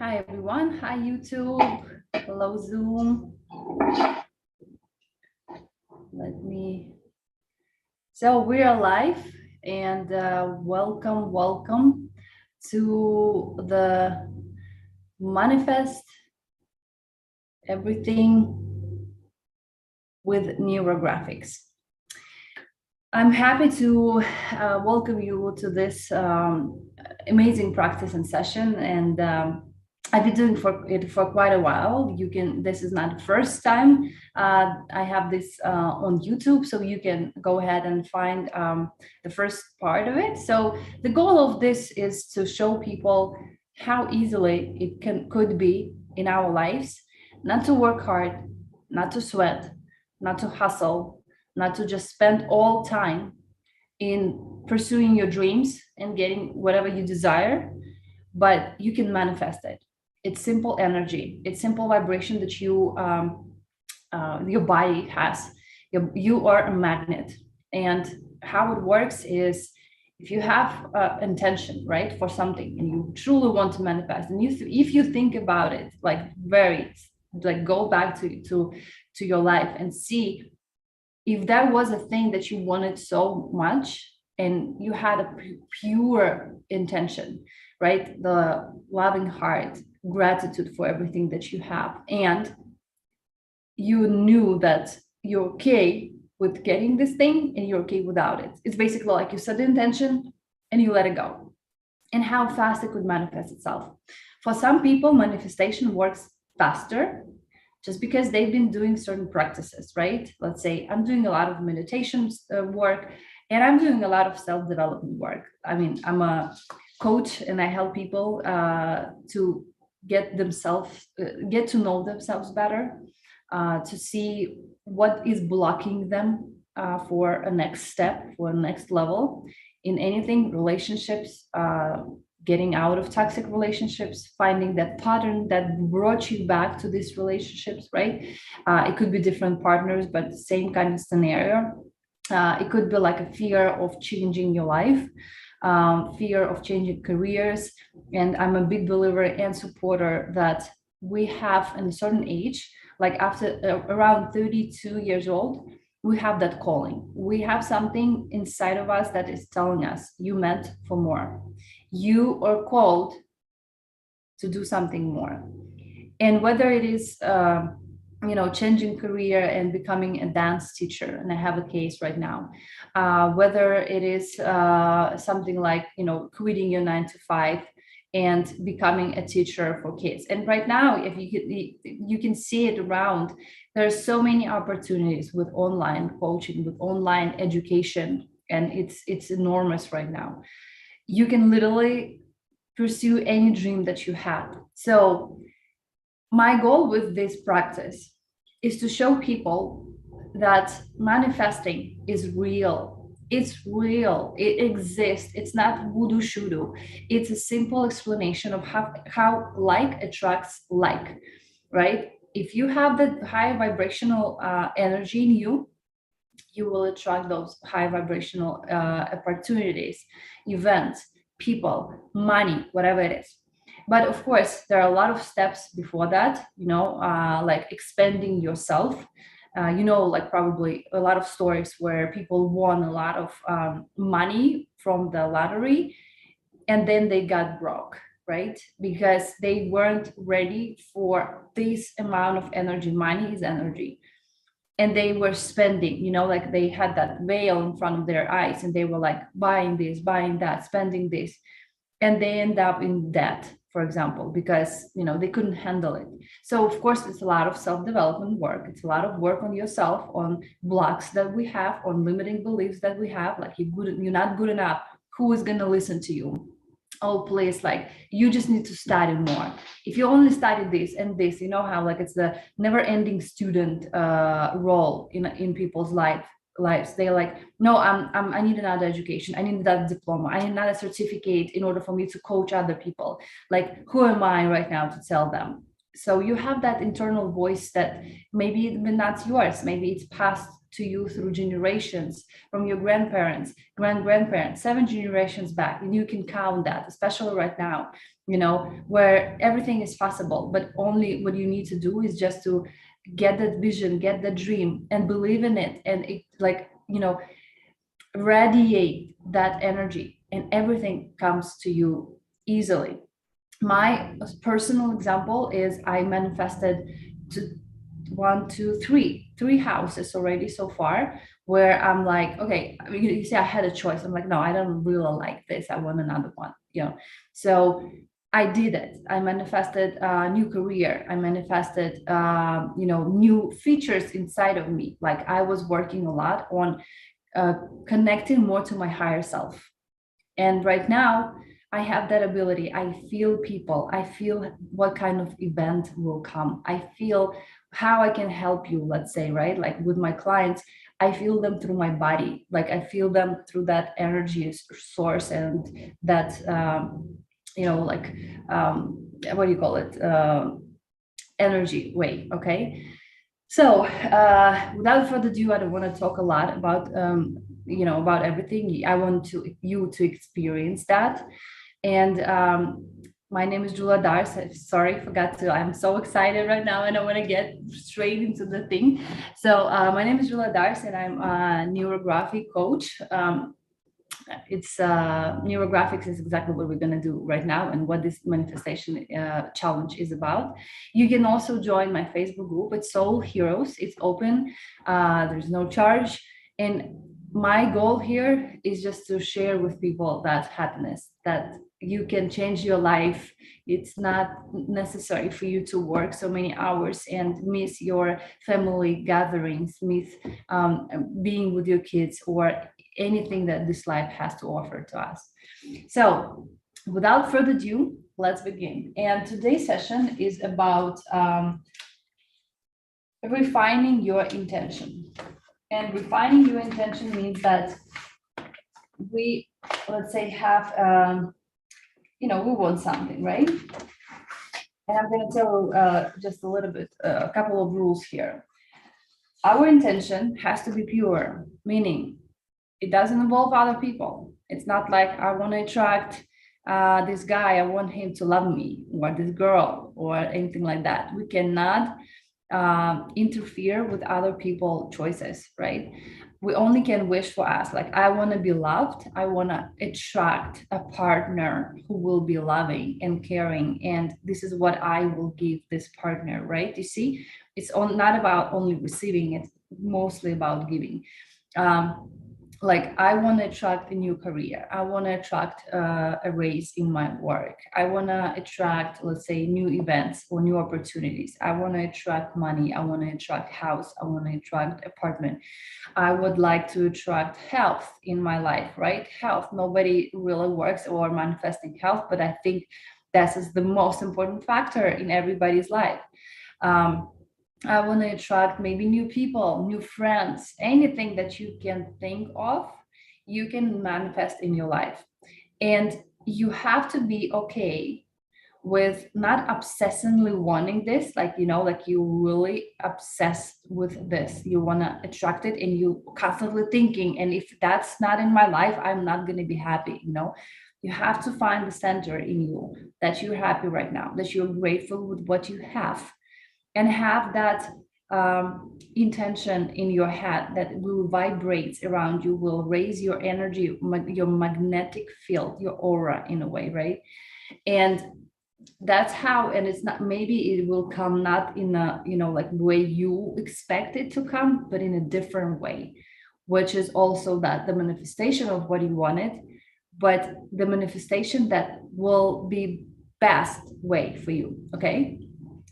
Hi everyone. Hi YouTube. Hello Zoom. So we're live and welcome to the Manifest Everything with Neurographics. I'm happy to welcome you to this amazing practice and session, and I've been doing it for quite a while. This is not the first time I have this on YouTube, so you can go ahead and find the first part of it. So the goal of this is to show people how easily could be in our lives, not to work hard, not to sweat, not to hustle, not to just spend all time in pursuing your dreams and getting whatever you desire, but you can manifest it. It's simple energy. It's simple vibration that your body has. You are a magnet, and how it works is if you have intention, right, for something, and you truly want to manifest, and if you think about it, go back to your life and see if that was a thing that you wanted so much and you had a pure intention, right? The loving heart, gratitude for everything that you have, and you knew that you're okay with getting this thing and you're okay without it. It's basically like you set the intention and you let it go, and how fast it could manifest itself. For some people, manifestation works faster just because they've been doing certain practices, right? Let's say I'm doing a lot of meditation work, and I'm doing a lot of self-development work. I mean, I'm a coach and I help people to get to know themselves better, to see what is blocking them for a next step, for a next level in anything, relationships, getting out of toxic relationships, finding that pattern that brought you back to these relationships, right? It could be different partners, but same kind of scenario. It could be like a fear of changing your life, fear of changing careers. And I'm a big believer and supporter that we have in a certain age, like after around 32 years old, we have that calling. We have something inside of us that is telling us you meant for more. You are called to do something more. And whether it is changing career and becoming a dance teacher, and I have a case right now, whether it is something like quitting your 9 to 5 and becoming a teacher for kids. And right now, if you can see it around, there's so many opportunities with online coaching, with online education, and it's enormous right now. You can literally pursue any dream that you have. So my goal with this practice is to show people that manifesting is real. It's real. It exists. It's not voodoo shoodoo. It's a simple explanation of how like attracts like, right? If you have the high vibrational energy in you, you will attract those high vibrational opportunities, events, people, money, whatever it is. But of course, there are a lot of steps before that, like expanding yourself. Like probably a lot of stories where people won a lot of money from the lottery and then they got broke, right? Because they weren't ready for this amount of energy. Money is energy, and they were spending, like they had that veil in front of their eyes and they were like buying this, buying that, spending this, and they end up in debt, for example, because they couldn't handle it. So of course it's a lot of self-development work. It's a lot of work on yourself, on blocks that we have, on limiting beliefs that we have, like you're not good enough, who is going to listen to you? Oh please, like you just need to study more. If you only study this and this, how like it's the never-ending student role in people's lives. They're like, no, I need another education, I need another diploma, I need another certificate in order for me to coach other people. Like, who am I right now to tell them? So you have that internal voice that maybe not yours, maybe it's passed to you through generations, from your grandparents, grandparents, 7 generations back. And you can count that, especially right now, where everything is possible, but only what you need to do is just to get that vision, get that dream, and believe in it. And it, like, radiate that energy, and everything comes to you easily. My personal example is I manifested to one, two, three houses already so far, where I'm like, okay, you say I had a choice. I'm like, no, I don't really like this. I want another one, So I did it. I manifested a new career. I manifested, new features inside of me. Like I was working a lot on connecting more to my higher self. And right now, I have that ability. I feel people. I feel what kind of event will come. I feel how I can help you, let's say, right? Like with my clients, I feel them through my body. Like I feel them through that energy source and that, what do you call it? Energy way. Okay. So, without further ado, I don't want to talk a lot about about everything. I want you to experience that. And my name is Julia Dars. Sorry, forgot to. I'm so excited right now, and I want to get straight into the thing. So, my name is Julia Dars, and I'm a neurographic coach. It's Neurographics is exactly what we're going to do right now, and what this manifestation challenge is about. You can also join my Facebook group. It's Soul Heroes. It's open. There's no charge, and my goal here is just to share with people that happiness, that you can change your life. It's not necessary for you to work so many hours and miss your family gatherings, miss being with your kids, or anything that this life has to offer to us. So without further ado, let's begin. And today's session is about refining your intention. And refining your intention means that we, let's say, have, we want something, right? And I'm going to tell just a little bit, a couple of rules here. Our intention has to be pure, meaning it doesn't involve other people. It's not like I want to attract this guy, I want him to love me, or this girl, or anything like that. We cannot interfere with other people's choices, right? We only can wish for us. Like, I want to be loved. I want to attract a partner who will be loving and caring. And this is what I will give this partner, right? You see, it's not about only receiving, it's mostly about giving. Like, I want to attract a new career. I want to attract a raise in my work. I want to attract, let's say, new events or new opportunities. I want to attract money. I want to attract house. I want to attract apartment. I would like to attract health in my life, right? Health. Nobody really works or manifesting health, but I think that is the most important factor in everybody's life. I want to attract maybe new people, new friends, anything that you can think of, you can manifest in your life. And you have to be okay with not obsessively wanting this, like you really obsessed with this. You want to attract it, and you constantly thinking, and if that's not in my life, I'm not going to be happy. You have to find the center in you that you're happy right now, that you're grateful with what you have, and have that intention in your head that will vibrate around you, will raise your energy, your magnetic field, your aura in a way, right? And that's how, and it's not, maybe it will come not in a, like the way you expect it to come, but in a different way, which is also that the manifestation of what you wanted, but the manifestation that will be best way for you. Okay.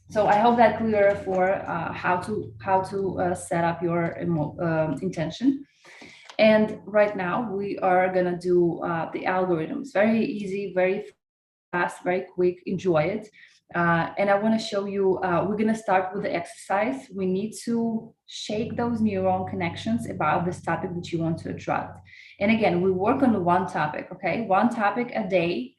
So I hope that clear for how to set up your intention. And right now we are gonna do the algorithms. Very easy, very fast, very quick. Enjoy it. And I want to show you. We're gonna start with the exercise. We need to shake those neuron connections about this topic that you want to attract. And again, we work on one topic. Okay, one topic a day.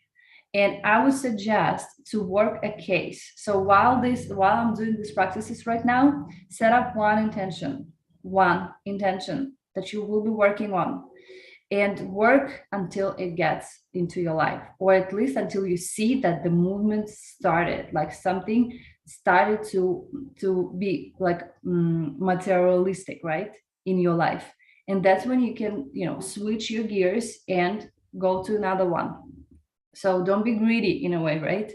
And I would suggest to work a case. So while I'm doing these practices right now, set up one intention. one intention that you will be working on, and work until it gets into your life, or at least until you see that the movement started, like something started to be like materialistic, right, in your life. And that's when you can, switch your gears and go to another one. So don't be greedy in a way, right?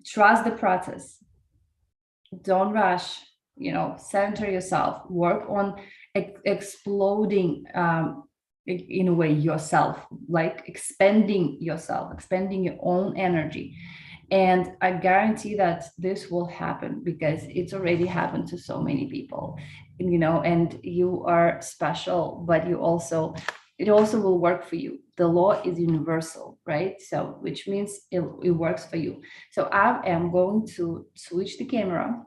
Trust the process. Don't rush. Center yourself, work on exploding, in a way, yourself, like expanding yourself, expanding your own energy. And I guarantee that this will happen because it's already happened to so many people, and you are special, but it also will work for you. The law is universal, right? So, which means it works for you. So I am going to switch the camera,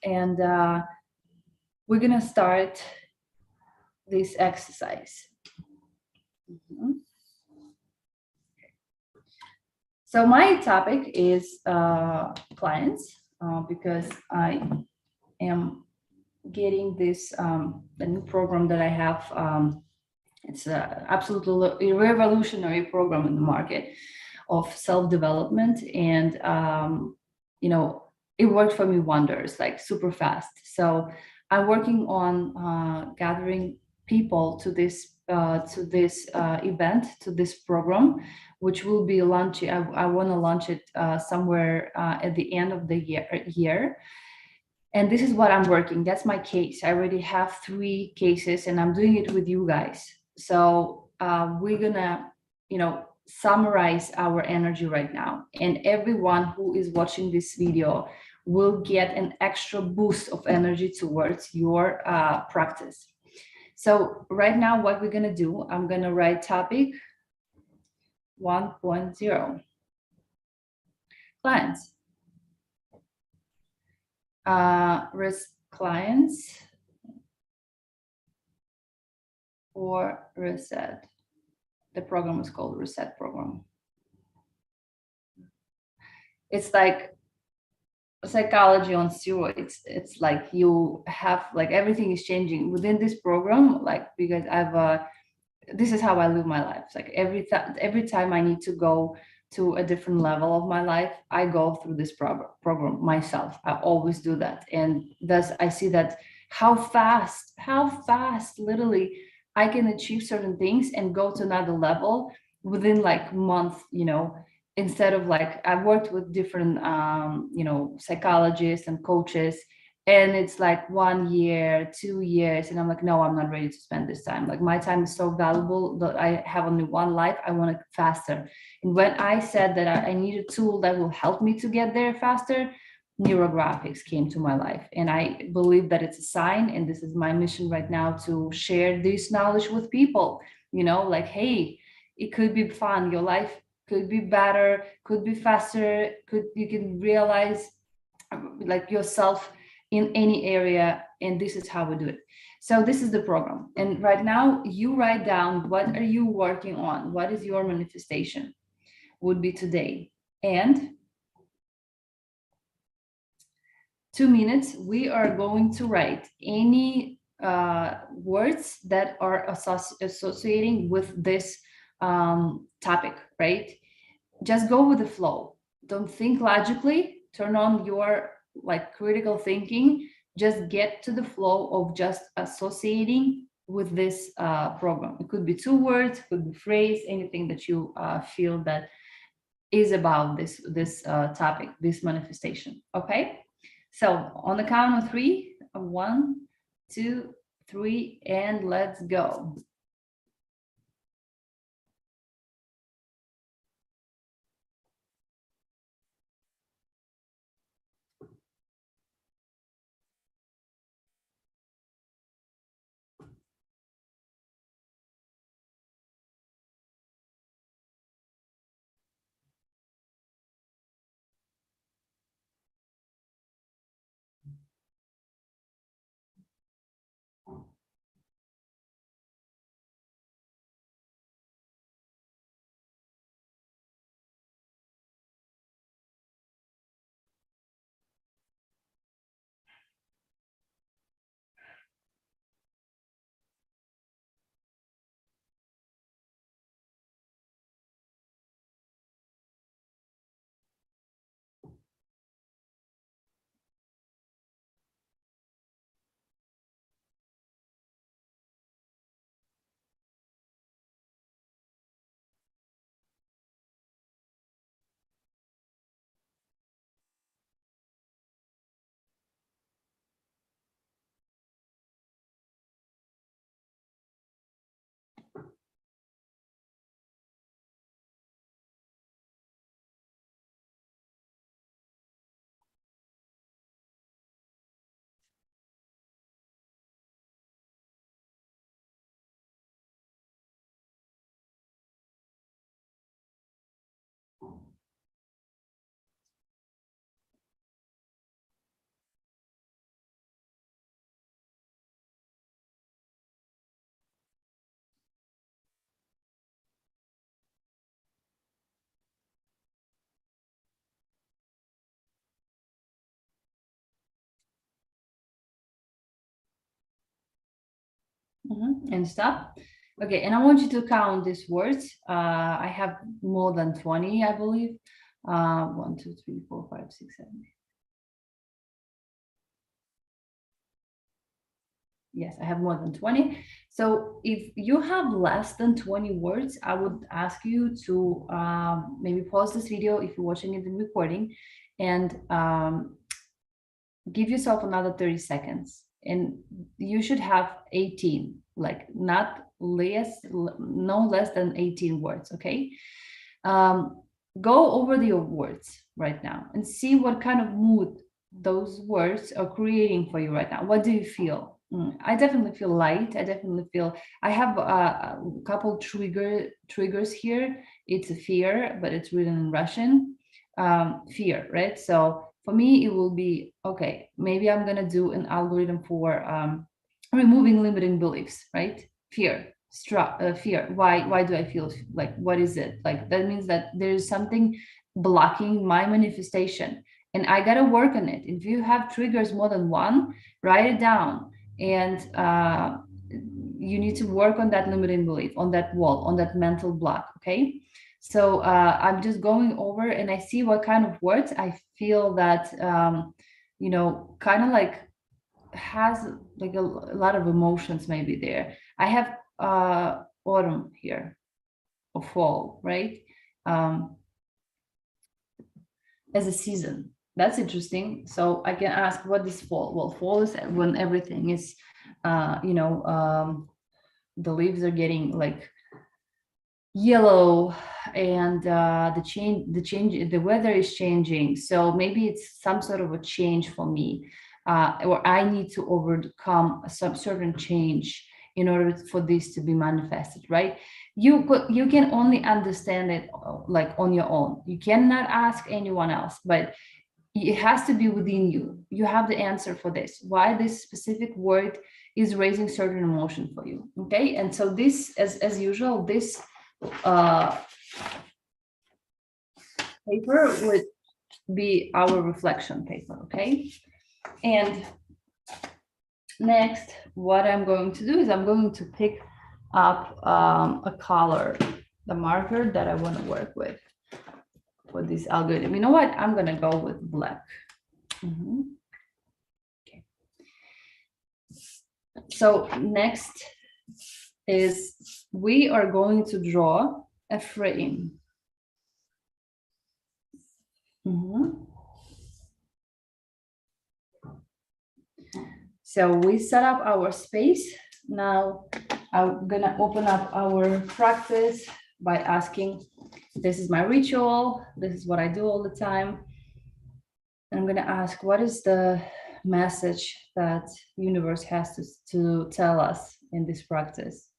and we're going to start this exercise. Mhm. So my topic is clients, because I am getting this the new program that I have. It's a absolutely revolutionary program in the market of self-development, and it worked for me wonders, like super fast. So I'm working on gathering people to this event, to this program, which will be launching. I want to launch it somewhere at the end of the year. And this is what I'm working. That's my case. I already have 3 cases, and I'm doing it with you guys. So we're gonna, summarize our energy right now. And everyone who is watching this video will get an extra boost of energy towards your practice. So right now, what we're gonna do, I'm gonna write topic 1.0, clients, risk clients, or reset. The program is called Reset Program. It's like psychology on steroids. It's like you have, like, everything is changing within this program, like, because this is how I live my life. It's like every time I need to go to a different level of my life, I go through this program myself. I always do that. And thus I see that how fast literally I can achieve certain things and go to another level within like month, instead of, like, I've worked with different psychologists and coaches, and it's like 1 year, 2 years, and I'm like, no, I'm not ready to spend this time. Like, my time is so valuable that I have only one life. I want it faster. And when I said that I need a tool that will help me to get there faster, Neurographics came to my life. And I believe that it's a sign, and this is my mission right now, to share this knowledge with people. Like, hey, it could be fun. Your life could be better, could be faster, you can realize like yourself in any area, and this is how we do it. So this is the program, and right now you write down, what are you working on, what is your manifestation would be today. And 2 minutes we are going to write any words that are associating with this topic, right? Just go with the flow. Don't think logically. Turn on your, like, critical thinking. Just get to the flow of just associating with this program. It could be 2 words, could be phrase, anything that you feel that is about this topic, this manifestation. Okay. So on the count of 3, 1, 2, 3, and let's go. And stop. Okay, and I want you to count these words. I have more than 20, I believe. 1, 2, 3, 4, 5, 6, 7. Yes, I have more than 20. So if you have less than 20 words, I would ask you to maybe pause this video if you're watching it in recording, and give yourself another 30 seconds. And you should have 18, like not less, no less than 18 words, okay? Go over your words right now and see what kind of mood those words are creating for you right now. What do you feel? I definitely feel light. I definitely feel I have a couple triggers here. It's a fear, but it's written in Russian. Fear, right? So for me, it will be okay. Maybe I'm gonna do an algorithm for removing limiting beliefs, right? Fear. Why do I feel like, what is it? Like that means that there's something blocking my manifestation, and I gotta work on it. If you have triggers more than one, write it down, and you need to work on that limiting belief, on that wall, on that mental block. Okay. So I'm just going over, and I see what kind of words I feel that kind of like has like a lot of emotions maybe there. I have autumn here, or fall, right? Um, as a season. That's interesting. So I can ask, what is fall? Well, fall is when everything is, the leaves are getting like yellow, and the weather is changing. So maybe it's some sort of a change for me, or I need to overcome some certain change in order for this to be manifested, right? You can only understand it like on your own. You cannot ask anyone else, but it has to be within you. You have the answer for this, why this specific word is raising certain emotion for you. Okay. And so this, as usual, this uh, paper would be our reflection paper. Okay. And next, what I'm going to do is I'm going to pick up a color, the marker that I want to work with for this algorithm. You know what? I'm going to go with black. Okay. So next is we are going to draw a frame. So we set up our space. Now I'm gonna open up our practice by asking, this is my ritual, this is what I do all the time. And I'm gonna ask, what is the message that universe has to tell us in this practice?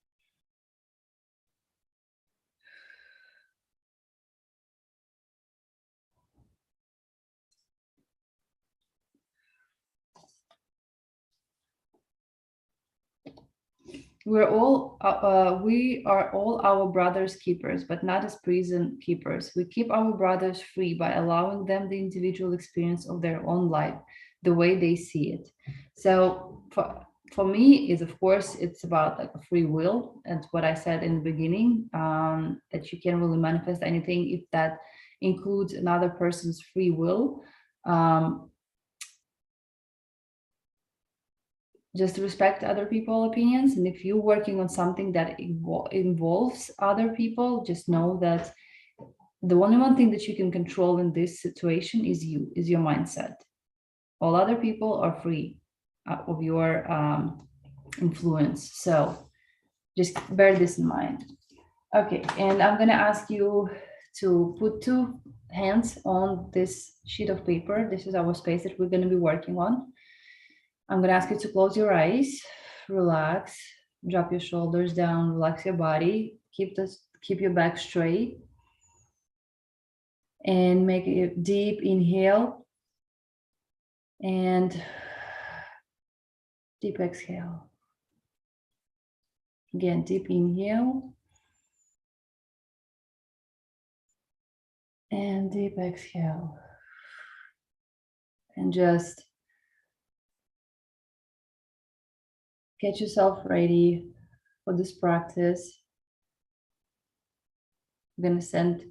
We are all our brothers' keepers, but not as prison keepers. We keep our brothers free by allowing them the individual experience of their own life, the way they see it. So for me, is of course it's about like a free will, and what I said in the beginning, that you can really manifest anything if that includes another person's free will. Just respect other people's opinions, and if you're working on something that involves other people, just know that the only one thing that you can control in this situation is your mindset. All other people are free of your influence, so just bear this in mind. Okay, and I'm going to ask you to put two hands on this sheet of paper. This is our space that we're going to be working on. I'm going to ask you to close your eyes, relax, drop your shoulders down, relax your body, keep your back straight, and make a deep inhale and deep exhale. Again, deep inhale and deep exhale. And just get yourself ready for this practice. I'm going to send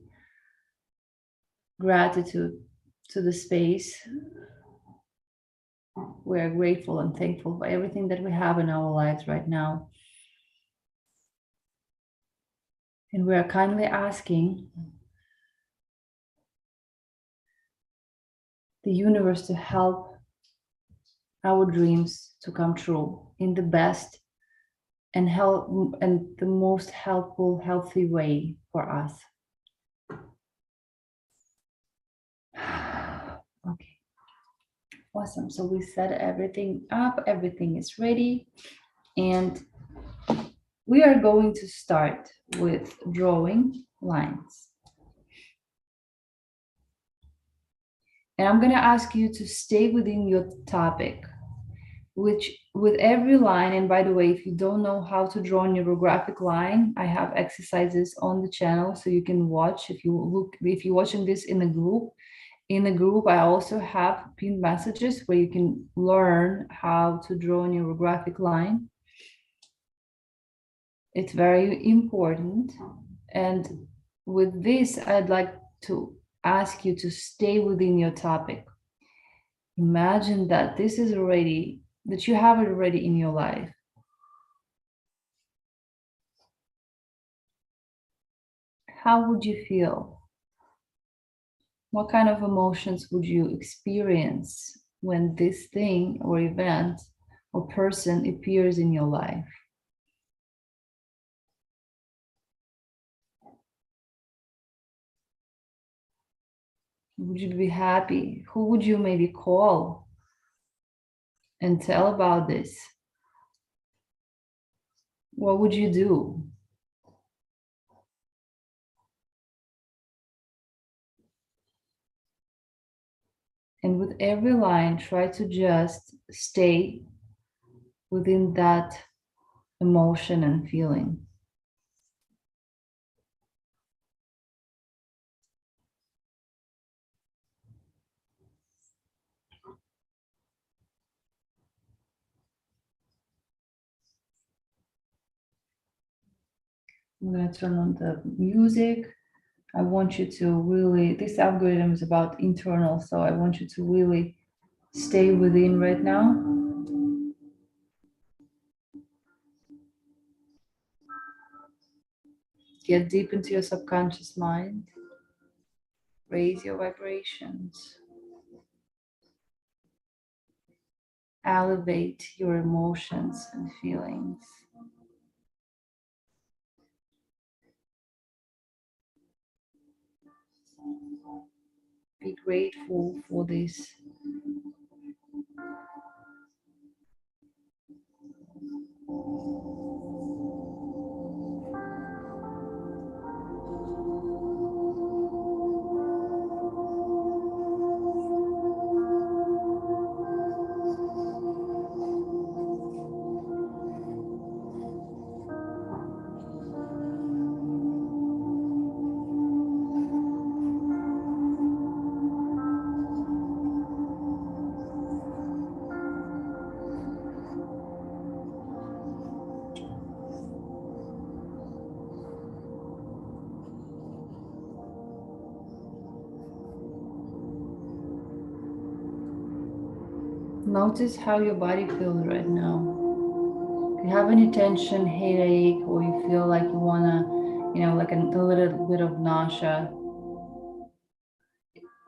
gratitude to the space. We are grateful and thankful for everything that we have in our lives right now. And we are kindly asking the universe to help our dreams to come true in the best and the most helpful, healthy way for us. Okay. Awesome. So we set everything up, everything is ready, and we are going to start with drawing lines. And I'm going to ask you to stay within your topic, which with every line, and by the way, if you don't know how to draw a neurographic line, I have exercises on the channel so you can watch. If you're watching this in a group, I also have pinned messages where you can learn how to draw a neurographic line. It's very important. And with this, I'd like to ask you to stay within your topic. Imagine that that you have it already in your life. How would you feel? What kind of emotions would you experience when this thing or event or person appears in your life? Would you be happy? Who would you maybe call and tell about this? What would you do? And with every line, try to just stay within that emotion and feeling. I'm going to turn on the music. I want you to really, this algorithm is about internal, so I want you to really stay within right now. Get deep into your subconscious mind. Raise your vibrations. Elevate your emotions and feelings. Be grateful for this. Notice how your body feels right now. If you have any tension, headache, or you feel like you wanna, like a little bit of nausea,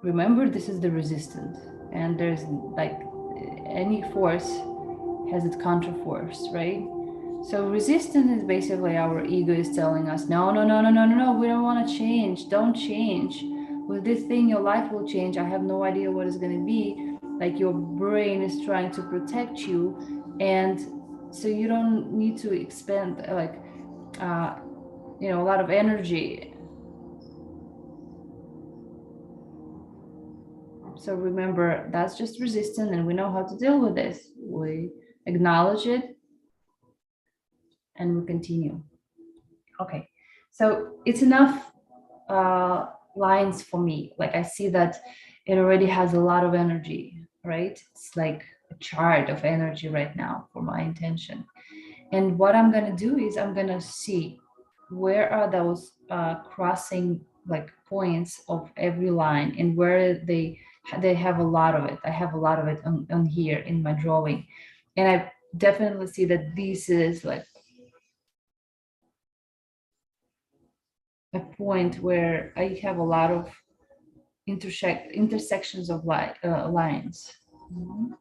remember this is the resistance, and there's like any force has its counter force, right? So resistance is basically our ego is telling us, no, no, no, no, no, no, no, we don't want to change. Don't change. With this thing, your life will change. I have no idea what it's going to be. Like your brain is trying to protect you. And so you don't need to expend a lot of energy. So remember, that's just resistance, and we know how to deal with this. We acknowledge it and we continue. Okay, so it's enough lines for me. Like I see that it already has a lot of energy, right? It's like a chart of energy right now for my intention. And what I'm gonna do is I'm gonna see where are those crossing like points of every line, and where they have a lot of it. I have a lot of it on here in my drawing, and I definitely see that this is like a point where I have a lot of intersections of lines. Mhm.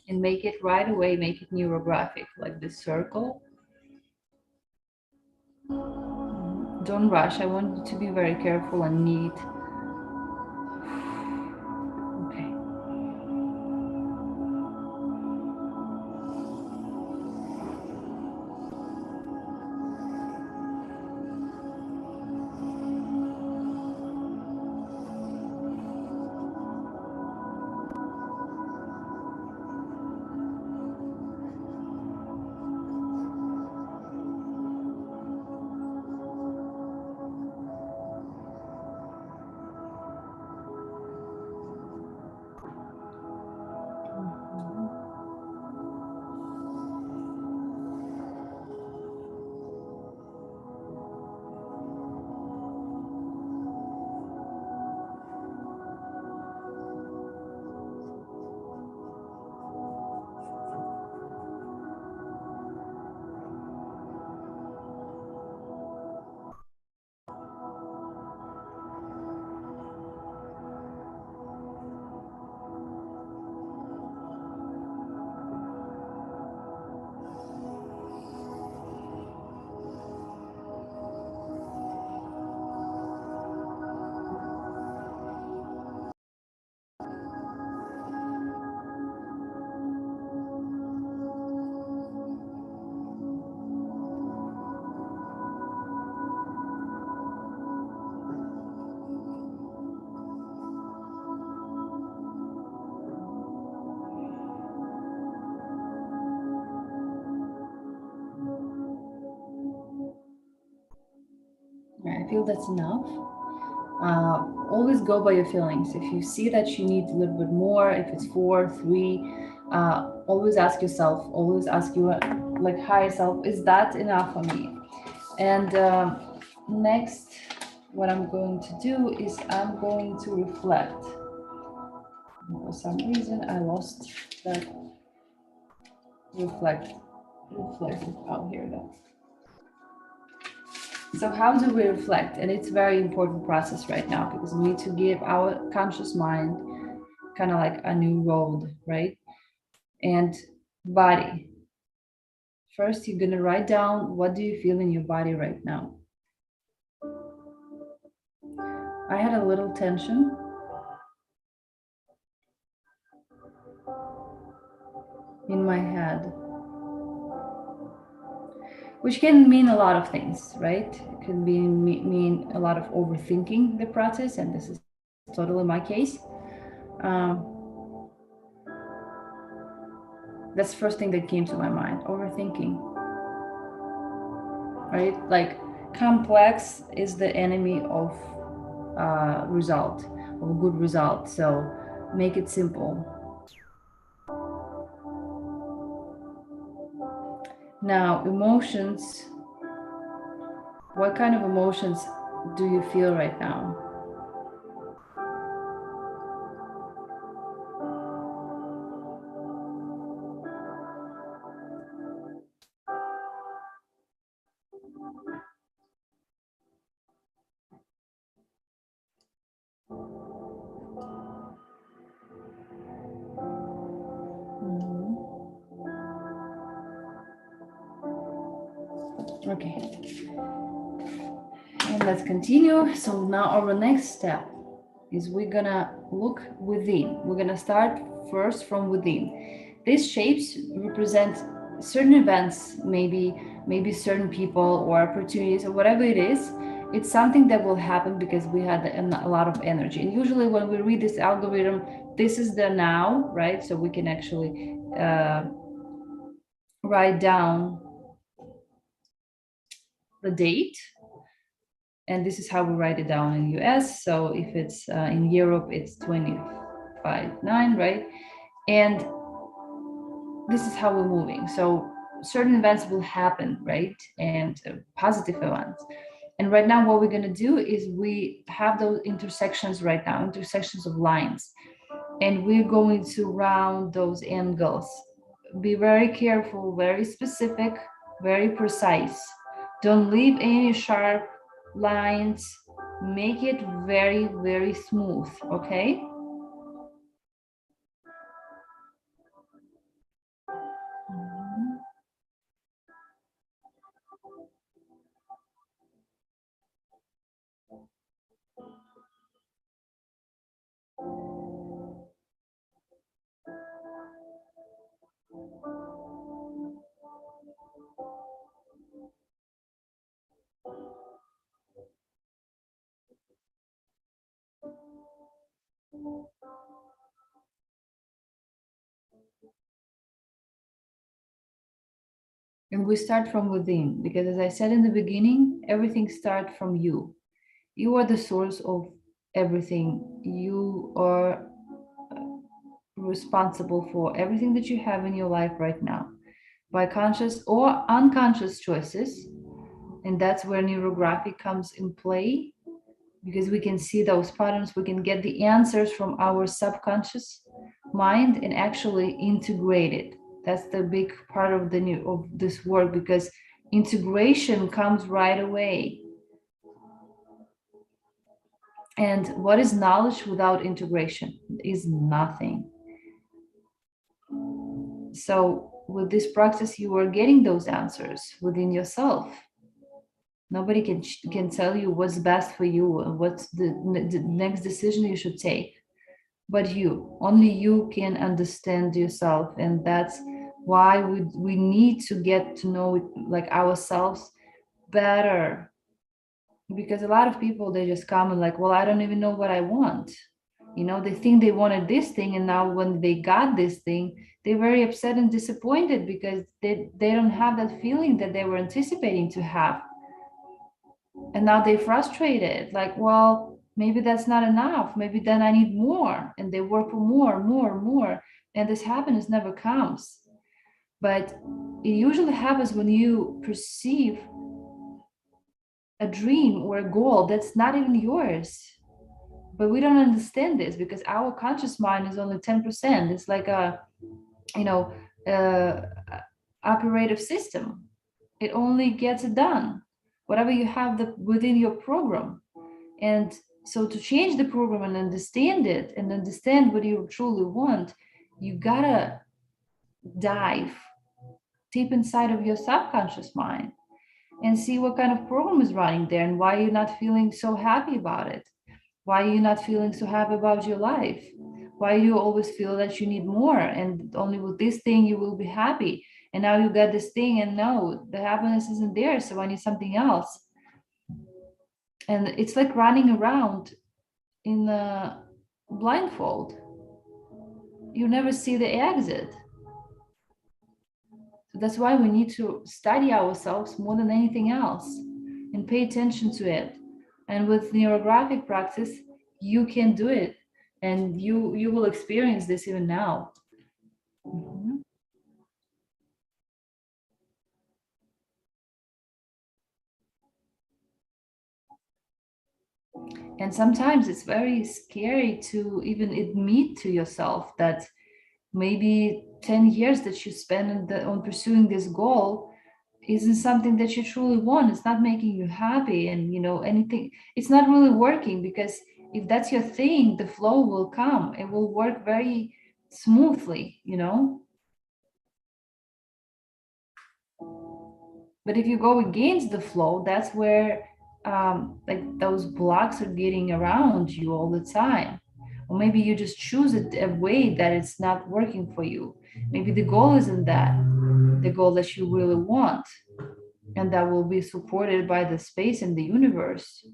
And make it right away, make it neurographic, like this circle. Don't rush. I want you to be very careful and neat. Okay. Right, I feel that's enough. Always go by your feelings. If you see that you need a little bit more, if it's 4, 3, always ask yourself, always ask your like higher self, is that enough for me? And next, what I'm going to do is I'm going to reflect. For some reason, I lost that reflect. Oh, here we go. So how do we reflect? And it's a very important process right now, because we need to give our conscious mind kind of like a new road, right? And body. First, you're gonna write down, what do you feel in your body right now? I had a little tension in my head, which can mean a lot of things, right? It can mean a lot of overthinking the process, and this is totally my case. Um, that's the first thing that came to my mind, overthinking, right? Like, complex is the enemy of result, of a good result. So make it simple. Now, emotions. What kind of emotions do you feel right now? Mhm. Okay, and let's continue. So now our next step is we're gonna look within. We're gonna start first from within. These shapes represent certain events, maybe certain people or opportunities or whatever it is. It's something that will happen because we had a lot of energy. And usually when we read this algorithm, this is the now, right? So we can actually write down the date, and this is how we write it down in US. So if it's in Europe, it's 25/9, right? And this is how we're moving. So certain events will happen, right? And positive events. And right now, what we're going to do is we have those intersections right now, intersections of lines, and we're going to round those angles. Be very careful, very specific, very precise. Don't leave any sharp lines. Make it very, very smooth, okay? Mhm. And we start from within because, as I said in the beginning, everything starts from you. You are the source of everything. You are responsible for everything that you have in your life right now by conscious or unconscious choices. And that's where neurographic comes in play because we can see those patterns, we can get the answers from our subconscious mind and actually integrate it. That's the big part of the new of this work because integration comes right away. And what is knowledge without integration? Is nothing. So with this practice, you are getting those answers within yourself. Nobody can tell you what's best for you and what's the next decision you should take. But you, only you can understand yourself, and that's why we need to get to know it, like ourselves better. Because a lot of people, they just come and like, well, I don't even know what I want. They think they wanted this thing, and now when they got this thing, they're very upset and disappointed because they don't have that feeling that they were anticipating to have. And now they're frustrated, like, well, maybe that's not enough, maybe then I need more, and they work for more, more, more, and this happiness never comes. But it usually happens when you perceive a dream or a goal that's not even yours. But we don't understand this because our conscious mind is only 10%. It's like a, you know uh, operative system. It only gets it done whatever you have within your program. And so to change the program and understand it and understand what you truly want, you gotta dive deep inside of your subconscious mind and see what kind of program is running there and why you're not feeling so happy about it. Why are you not feeling so happy about your life? Why do you always feel that you need more and only with this thing you will be happy? And now you got this thing and no, the happiness isn't there, so I need something else. And it's like running around in a blindfold. You never see the exit. So that's why we need to study ourselves more than anything else and pay attention to it. And with neurographic practice, you can do it, and you will experience this even now. Mhm. And sometimes it's very scary to even admit to yourself that maybe 10 years that you spend on pursuing this goal isn't something that you truly want. It's not making you happy, and anything, it's not really working. Because if that's your thing, the flow will come, it will work very smoothly. But if you go against the flow, that's where like those blocks are getting around you all the time. Or maybe you just choose a way that it's not working for you. Maybe the goal isn't that the goal that you really want, and that will be supported by the space in the universe.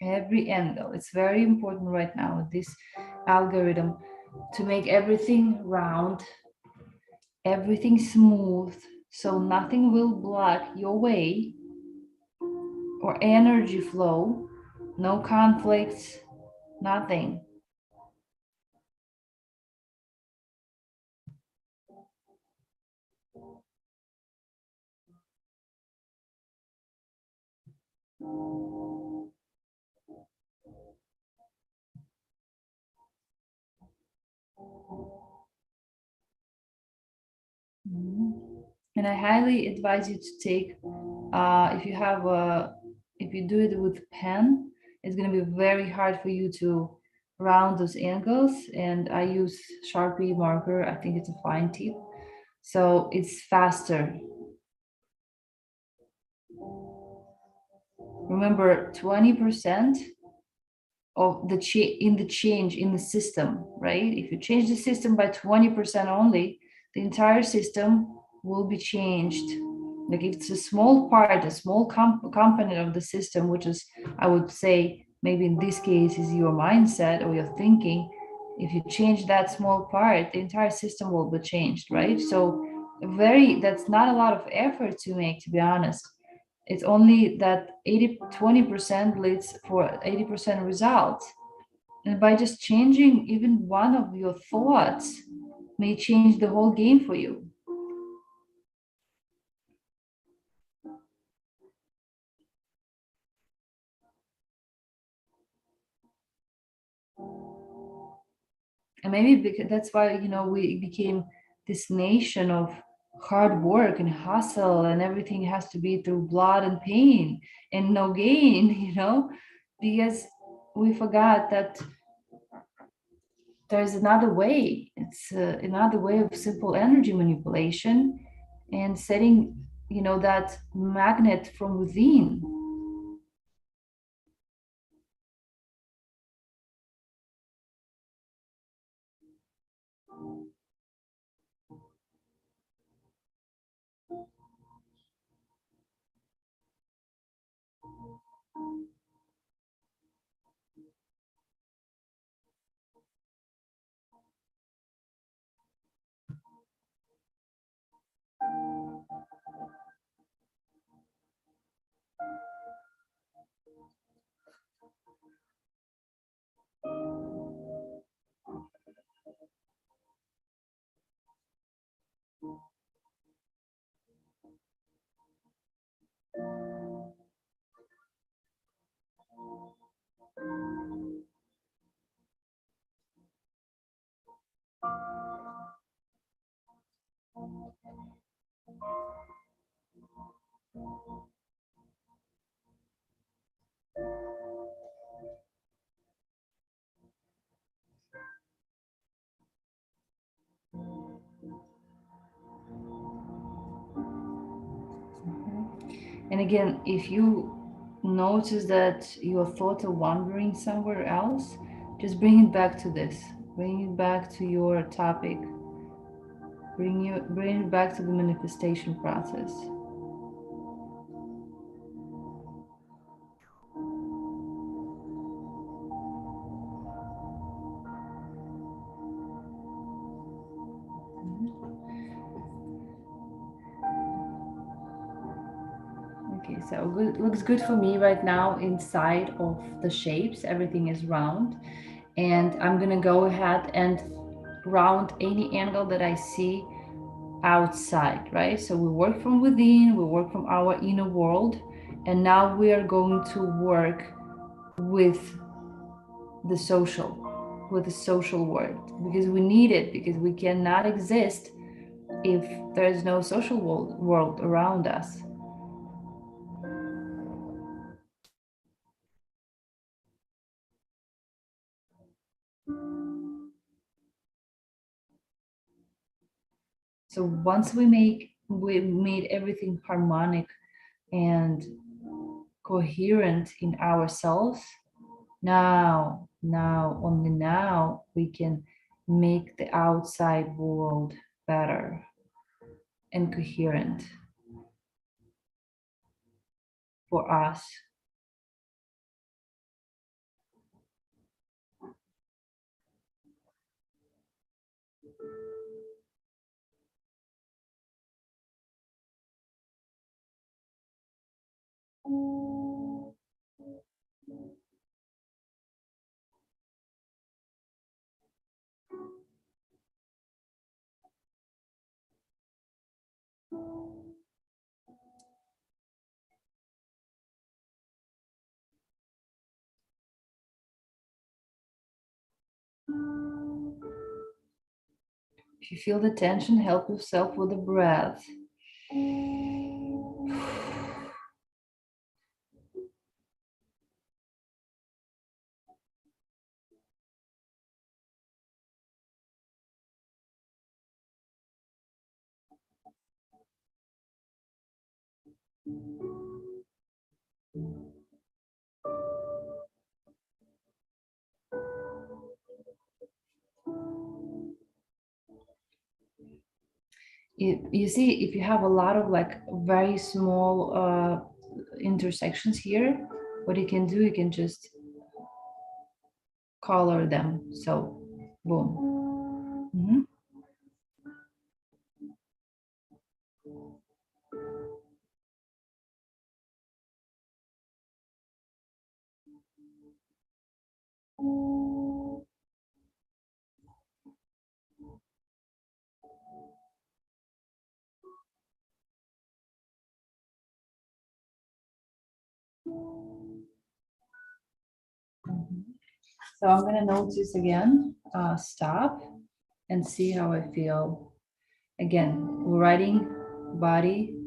every angle. It's very important right now with this algorithm to make everything round, everything smooth, so nothing will block your way or energy flow, no conflicts, nothing. Mhm. And I highly advise you to take, if you have a, if you do it with pen, it's going to be very hard for you to round those angles. And I use Sharpie marker. I think it's a fine tip. So it's faster. Remember, 20% of the in the change in the system, right? If you change the system by 20% only, the entire system will be changed. Like if it's a small part, a small component of the system, which is, I would say, maybe in this case is your mindset or your thinking. If you change that small part, the entire system will be changed, right? So that's not a lot of effort to make, to be honest. It's only that 20% leads for 80% results. And by just changing even one of your thoughts may change the whole game for you. And maybe because that's why, we became this nation of hard work and hustle, and everything has to be through blood and pain and no gain, because we forgot that there's another way. It's another way of simple energy manipulation and setting, that magnet from within. And again, if you notice that your thoughts are wandering somewhere else, just bring it back to this. Bring it back to your topic. Bring it back to the manifestation process. Okay, so good, looks good for me right now inside of the shapes. Everything is round. And I'm gonna go ahead and round any angle that I see outside, right? So we work from within, we work from our inner world, and now we are going to work with the social, with the social world, because we need it, because we cannot exist if there is no social world around us. So once we made everything harmonic and coherent in ourselves, only now, we can make the outside world better and coherent for us. If you feel the tension, help yourself with the breath. You see, if you have a lot of like very small intersections here, what you can do, you can just color them. So, boom. Mhm. So I'm gonna notice again, stop and see how I feel. Again, writing, body.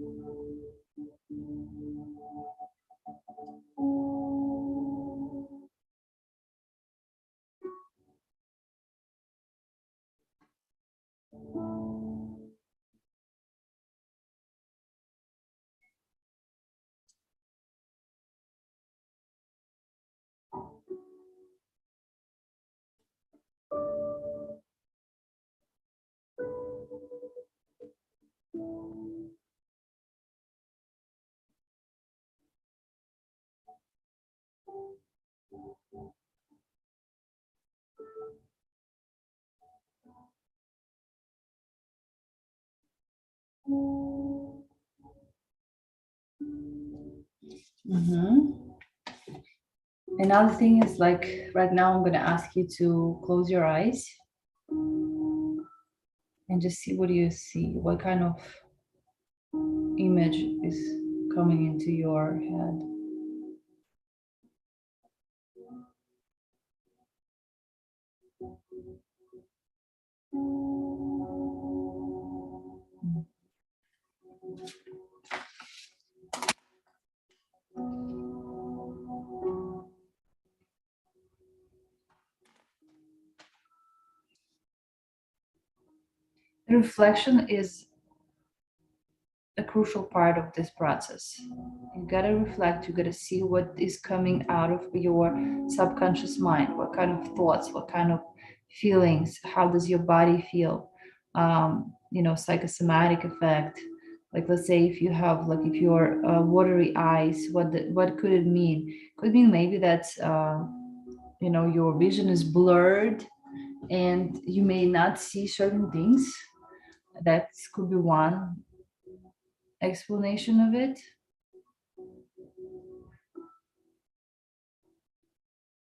Mhm. Another thing is like right now, I'm gonna ask you to close your eyes and just see what you see. What kind of image is coming into your head? Reflection is a crucial part of this process. You gotta reflect, you gotta see what is coming out of your subconscious mind, what kind of thoughts, what kind of feelings, how does your body feel? Psychosomatic effect. Like let's say if you have like if you're watery eyes, what could it mean? Could mean maybe that your vision is blurred and you may not see certain things. That could be one explanation of it.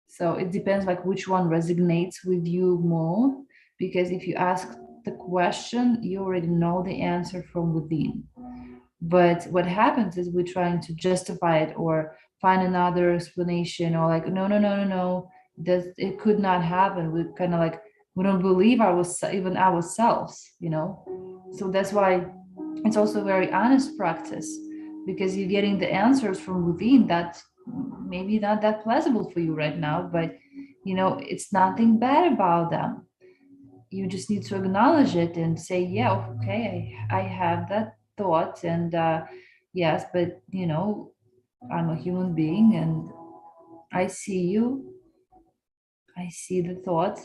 So it depends like which one resonates with you more, because if you ask the question, you already know the answer from within. But what happens is we're trying to justify it or find another explanation, or like no, no, no, no, no, that it could not happen. We kind of like we don't believe even ourselves. So that's why it's also a very honest practice, because you're getting the answers from within that maybe not that plausible for you right now, but it's nothing bad about them. You just need to acknowledge it and say, yeah, okay, I have that thought, and yes, but I'm a human being, and I see you, I see the thought.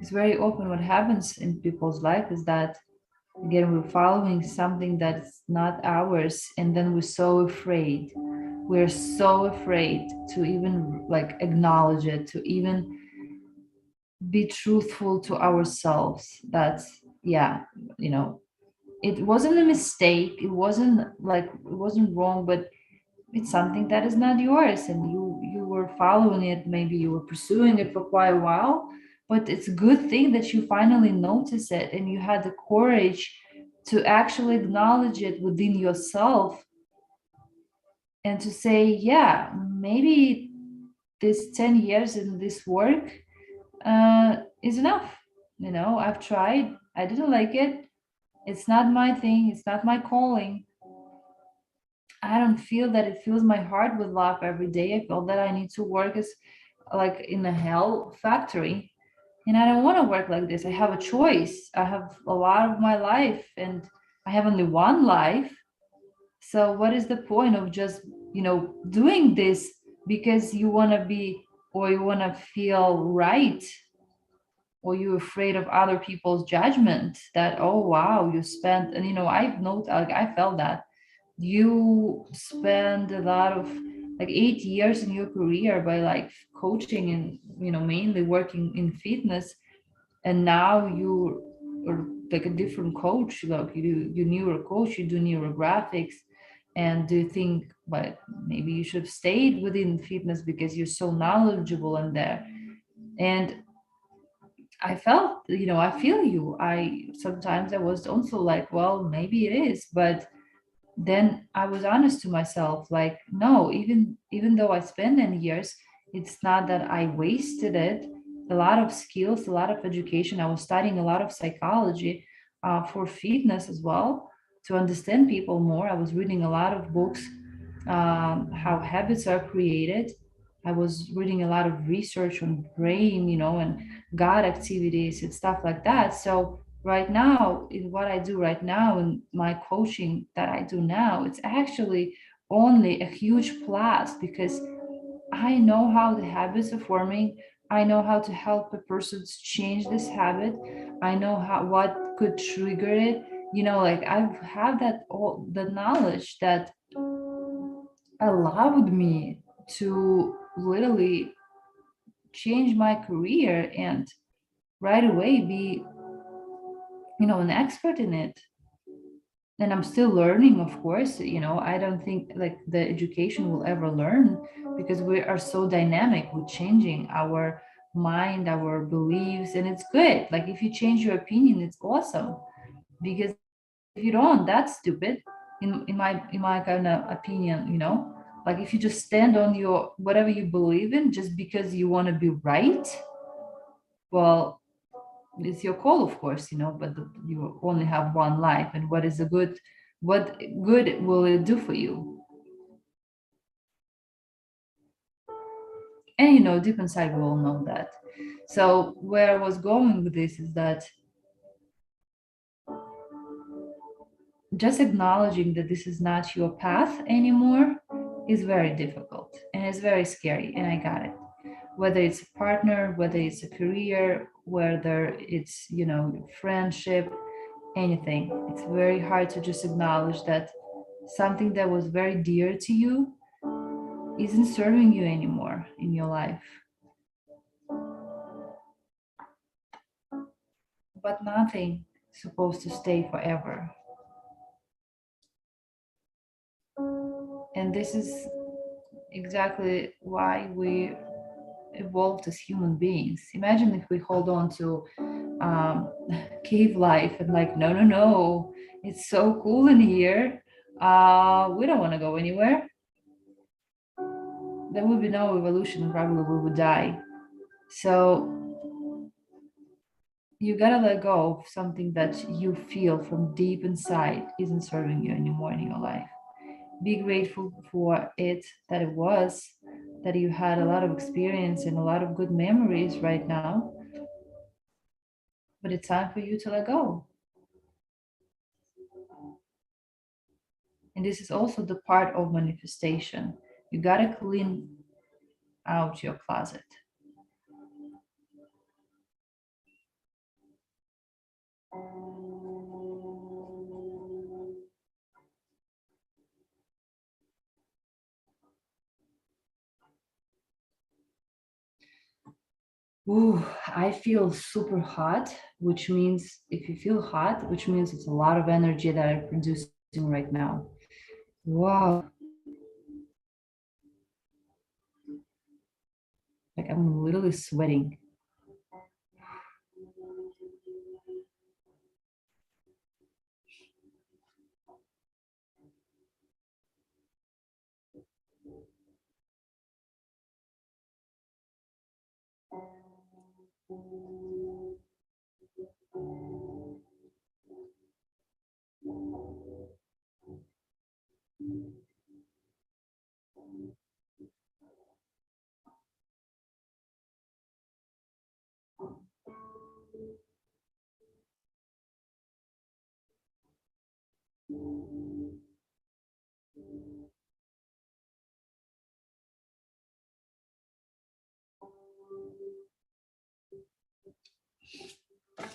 It's very often what happens in people's life is that again we're following something that's not ours, and then we're so afraid to even like acknowledge it, to even be truthful to ourselves. That's yeah, it wasn't a mistake, it wasn't wrong, but it's something that is not yours, and you were following it, maybe you were pursuing it for quite a while, but it's a good thing that you finally notice it and you had the courage to actually acknowledge it within yourself and to say, yeah, maybe this 10 years in this work is enough. I've tried, I didn't like it, it's not my thing, it's not my calling. I don't feel that it fills my heart with love every day. I feel that I need to work as like in a hell factory. And I don't want to work like this. I have a choice. I have a lot of my life and I have only one life. So what is the point of just, doing this because you want to be or you want to feel right, or you're afraid of other people's judgment that, oh wow, you spent, and I've noticed, like I felt that you spend a lot of like 8 years in your career by like coaching and mainly working in fitness, and now you are like a different coach, like you neuro coach, you do neurographics. And do you think, but maybe you should have stayed within fitness because you're so knowledgeable in there? And I felt, I feel you. I sometimes I was also like, well, maybe it is, but then I was honest to myself, like, no, even though I spent 10 years, it's not that I wasted it. A lot of skills, a lot of education. I was studying a lot of psychology for fitness as well to understand people more. I was reading a lot of books, how habits are created. I was reading a lot of research on brain, and gut activities and stuff like that. So right now, in what I do right now in my coaching that I do now, it's actually only a huge plus because I know how the habits are forming. I know how to help a person to change this habit. I know how what could trigger it. Like I have that all the knowledge that allowed me to literally change my career and right away be an expert in it. And I'm still learning, of course. I don't think like the education will ever learn because we are so dynamic with changing our mind, our beliefs, and it's good. Like if you change your opinion, it's awesome, because if you don't, that's stupid in my kind of opinion. Like if you just stand on your whatever you believe in just because you want to be right, well, it's your call, of course, but you only have one life, and what good will it do for you? And deep inside we all know that. So where I was going with this is that just acknowledging that this is not your path anymore is very difficult and it's very scary, and I got it. Whether it's a partner, whether it's a career, whether it's friendship, anything, it's very hard to just acknowledge that something that was very dear to you isn't serving you anymore in your life. But nothing is supposed to stay forever. And this is exactly why we evolved as human beings. Imagine if we hold on to um, cave life and like, no, no, no, it's so cool in here. We don't want to go anywhere. There would be no evolution, and probably we would die. So you gotta let go of something that you feel from deep inside isn't serving you anymore in your life. Be grateful for it, that it was, that you had a lot of experience and a lot of good memories right now, but it's time for you to let go. And this is also the part of manifestation. You gotta clean out your closet. Ooh, I feel super hot, which means if you feel hot, which means it's a lot of energy that I'm producing right now. Wow. I'm literally sweating.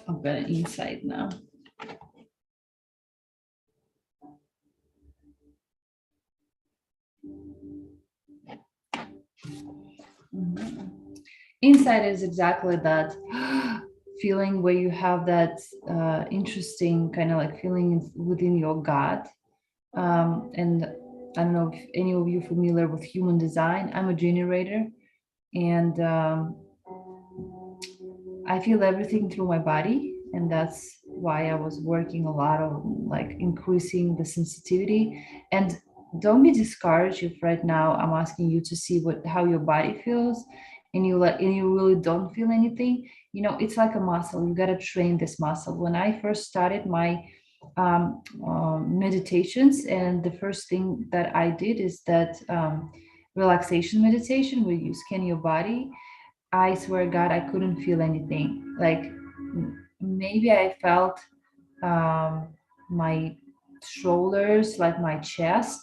I've got an insight now. Mhm. Insight is exactly that feeling where you have that interesting kind of like feeling within your gut. And I don't know if any of you familiar with human design. I'm a generator, and I feel everything through my body, and that's why I was working a lot on like increasing the sensitivity. And don't be discouraged if right now I'm asking you to see what how your body feels, and you really don't feel anything. You know, it's like a muscle. You got to train this muscle. When I first started my meditations, and the first thing that I did is that relaxation meditation where you scan your body. I swear God, I couldn't feel anything. Like maybe I felt um, my shoulders, like my chest,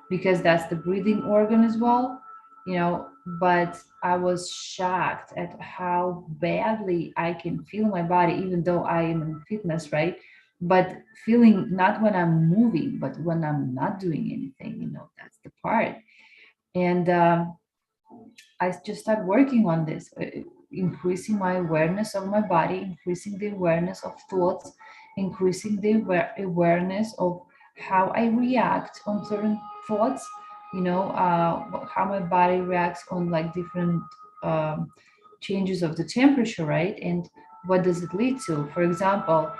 because that's the breathing organ as well, you know. But I was shocked at how badly I can feel my body, even though I am in fitness, right? But feeling not when I'm moving, but when I'm not doing anything, you know, that's the part. And I just started working on this, increasing my awareness of my body, increasing the awareness of thoughts, increasing the awareness of how I react on certain thoughts, you know, how my body reacts on like different um, changes of the temperature, right? And what does it lead to? For example,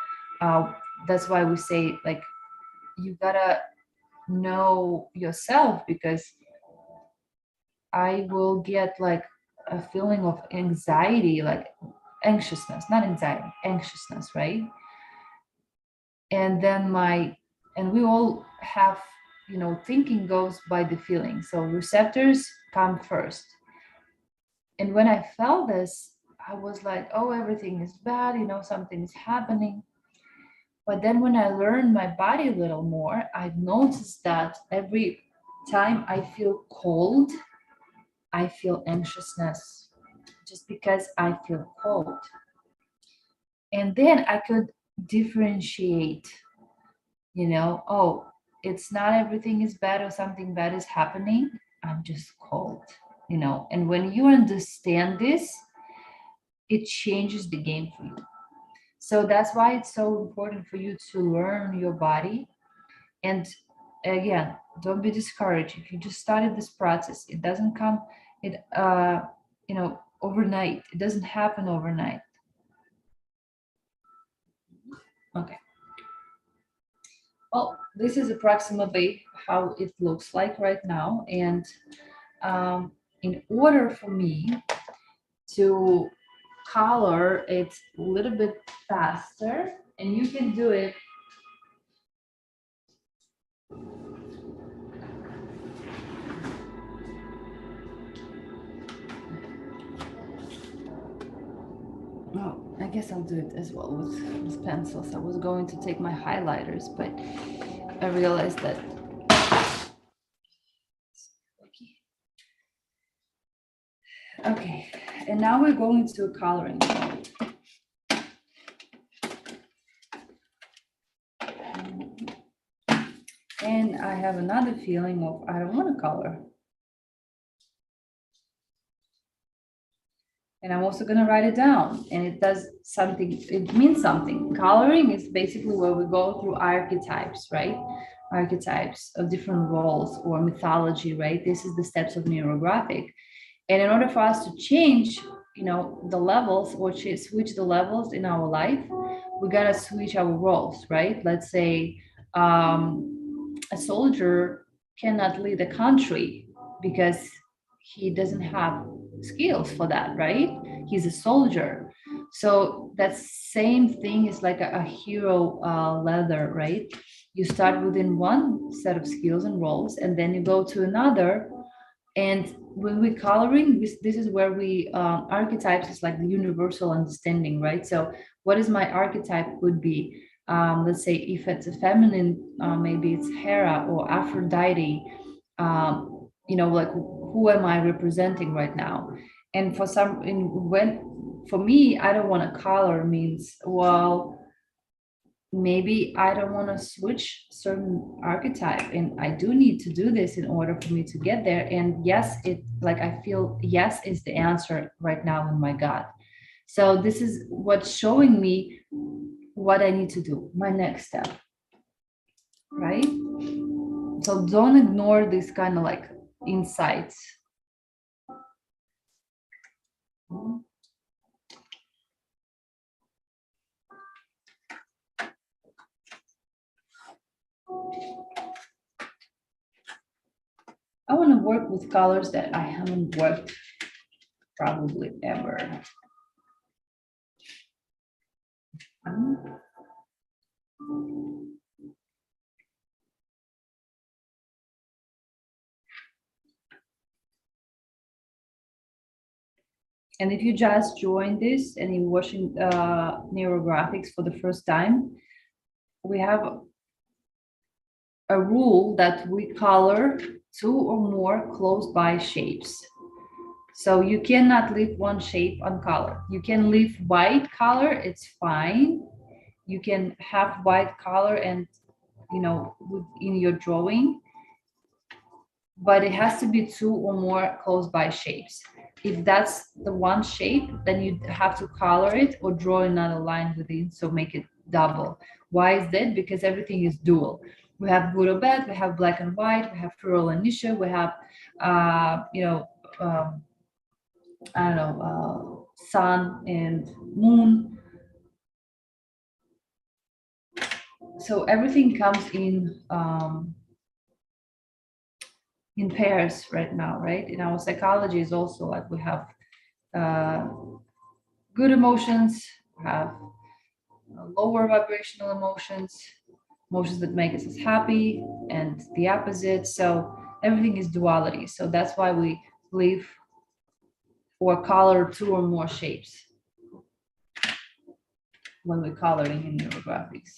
uh, that's why we say like you gotta know yourself, because I will get like a feeling of anxiety, like anxiousness, not anxiety, anxiousness, right? And then and we all have, you know, thinking goes by the feeling. So receptors come first. And when I felt this, I was like, oh, everything is bad, you know, something's happening. But then when I learned my body a little more, I've noticed that every time I feel cold, I feel anxiousness just because I feel cold. And then I could differentiate, you know, oh, it's not everything is bad or something bad is happening. I'm just cold, you know. And when you understand this, it changes the game for you. So that's why it's so important for you to learn your body. And again, don't be discouraged if you just started this process. It doesn't come, it you know, overnight. It doesn't happen overnight. Okay. Well, this is approximately how it looks like right now. And in order for me to color it a little bit faster, and you can do it. Oh, I guess I'll do it as well with pencils. I was going to take my highlighters, but I realized that. Okay, and now we're going to coloring. And I have another feeling of I don't want to color. And I'm also going to write it down. And it does something, it means something. Coloring is basically where we go through archetypes, right? Archetypes of different roles or mythology, right? This is the steps of neurographic. And in order for us to change, the levels, or switch the levels in our life, we gotta switch our roles, right? Let's say a soldier cannot lead a country because he doesn't have skills for that, right? He's a soldier. So that same thing is like a hero ladder, right? You start within one set of skills and roles, and then you go to another. And when we're coloring, this is where we archetypes is like the universal understanding, right? So what is my archetype would be, let's say if it's a feminine, maybe it's Hera or Aphrodite. Like who am I representing right now? And for me, I don't want to color means, well, maybe I don't want to switch certain archetype, and I do need to do this in order for me to get there. And yes, it like I feel yes is the answer right now in my gut. So this is what's showing me what I need to do, my next step, right? So don't ignore this kind of like insights. I want to work with colors that I haven't worked probably ever. And if you just joined this and you're watching Neurographics for the first time, we have a rule that we color two or more close by shapes. So you cannot leave one shape uncolored. You can leave white color, it's fine. You can have white color and in your drawing, but it has to be two or more close by shapes. If that's the one shape, then you have to color it or draw another line within, so make it double. Why is that? Because everything is dual. We have good or bad, we have black and white, we have plural and initial, we have I don't know, sun and moon. So everything comes in pairs right now, right? In our psychology is also like we have uh, good emotions, we have lower vibrational emotions, emotions that make us happy, and the opposite. So everything is duality. So that's why we leave or color two or more shapes when we're coloring in neurographics.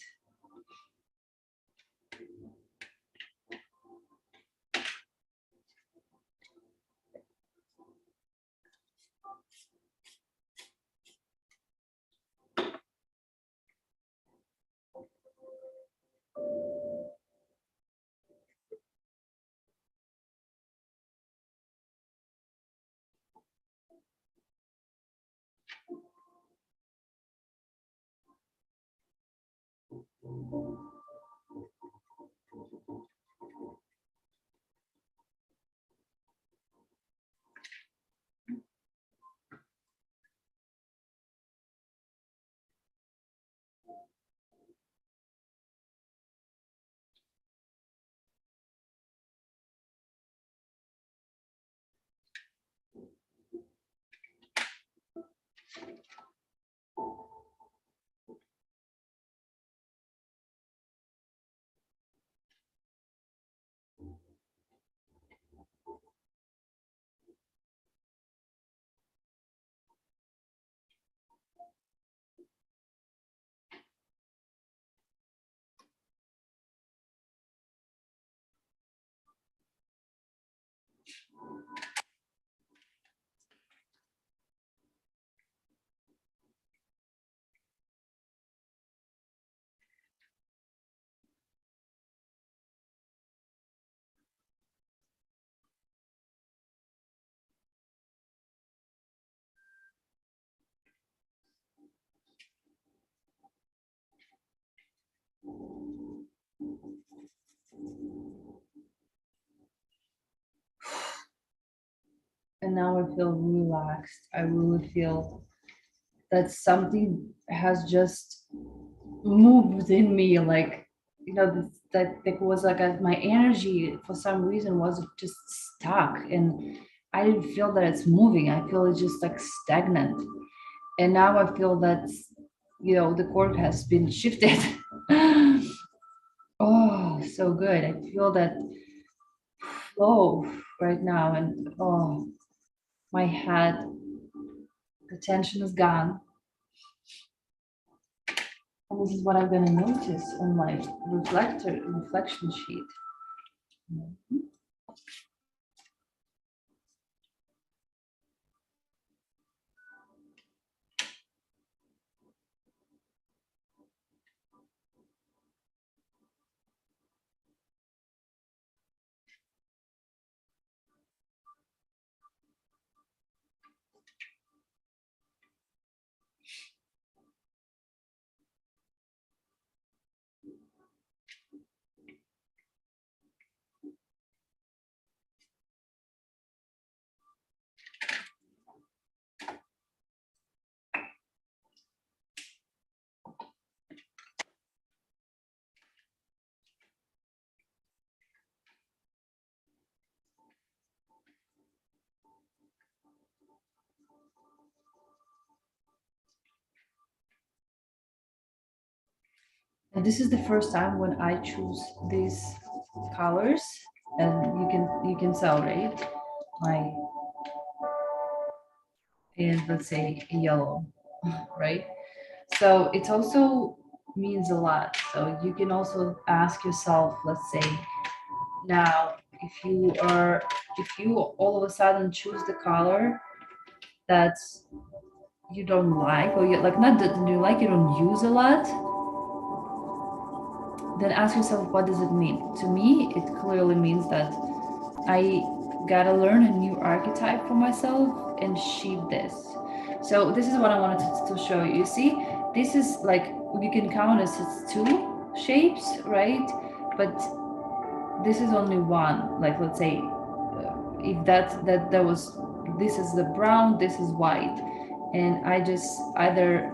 and now I feel relaxed. I really feel that something has just moved in me, like, that it was like my energy for some reason was just stuck, and I didn't feel that it's moving. I feel it's just like stagnant, and now I feel that the cord has been shifted. Oh, so good. I feel that flow right now, and my head, the tension is gone. And this is what I'm going to notice on my reflection sheet. And this is the first time when I choose these colors, and you can tell, right? My is, let's say, yellow, right? So it also means a lot. So you can also ask yourself, let's say, now, if you all of a sudden choose the color that you don't like, or you like, not that you like, you don't use a lot, then ask yourself, what does it mean? To me, it clearly means that I gotta learn a new archetype for myself and shape this. So this is what I wanted to show you. You see, this is like, you can count as it's two shapes, right? But this is only one. Like, let's say, if that was, this is the brown, this is white, and I just either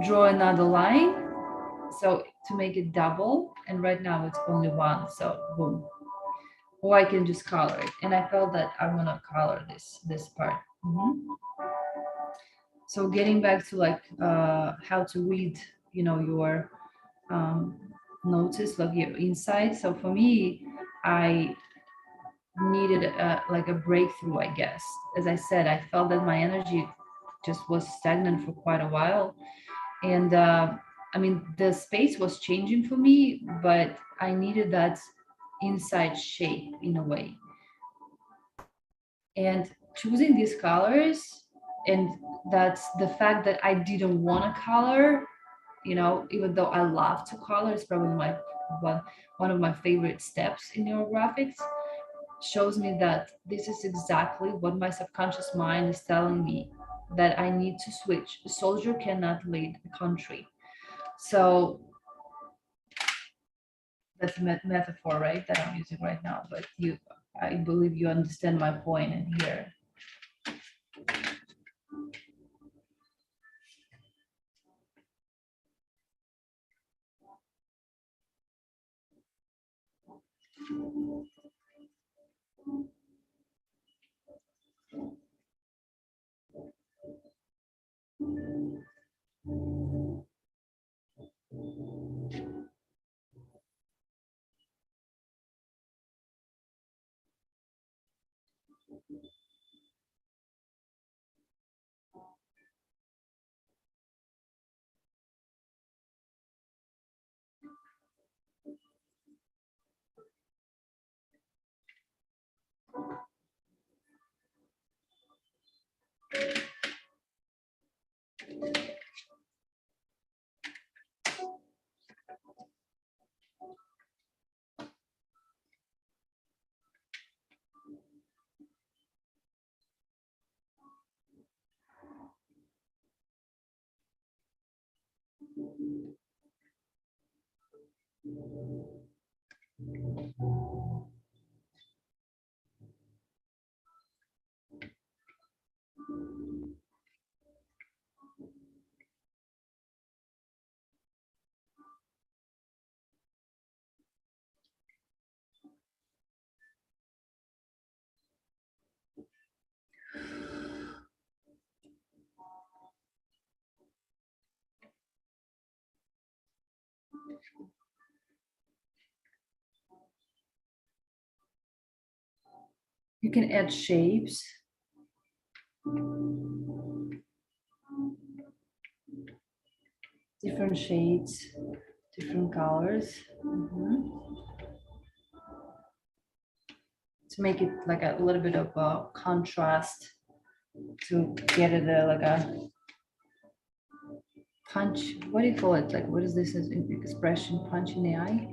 draw another line, so to make it double, and right now it's only one, so boom. Or I can just color it, and I felt that I want to color this part. So getting back to, like, how to read, your um, notice, like your insight. So for me, I needed like a breakthrough, I guess. As I said, I felt that my energy just was stagnant for quite a while, and I mean, the space was changing for me, but I needed that inside shape in a way. And choosing these colors, and that's the fact that I didn't want to color, even though I love to color, is probably one one of my favorite steps in neurographics, shows me that this is exactly what my subconscious mind is telling me, that I need to switch. A soldier cannot lead a country. So that's a metaphor, right, that I'm using right now, but I believe you understand my point in here. You can add shapes. Different shades, different colors. To make it like a little bit of a contrast, to get it like a punch. What do you call it? Like, what is this as expression? Punch in the eye?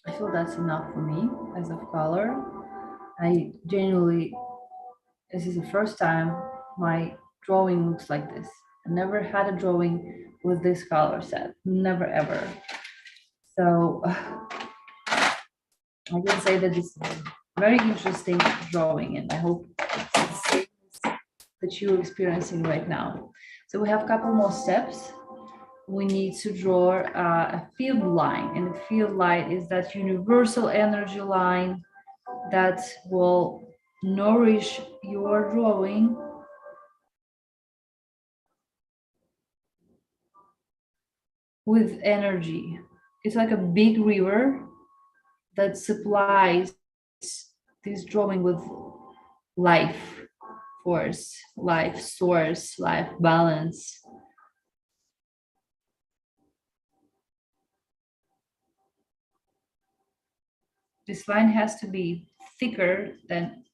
I feel that's enough for me as of color. I genuinely, this is the first time my drawing looks like this. I never had a drawing with this color set, never ever. So I can say that this is a very interesting drawing, and I hope it's the same that you're experiencing right now. So we have a couple more steps. We need to draw a field line, and the field line is that universal energy line that will nourish your drawing with energy. It's like a big river that supplies this drawing with life force, life source, life balance. This line has to be thicker than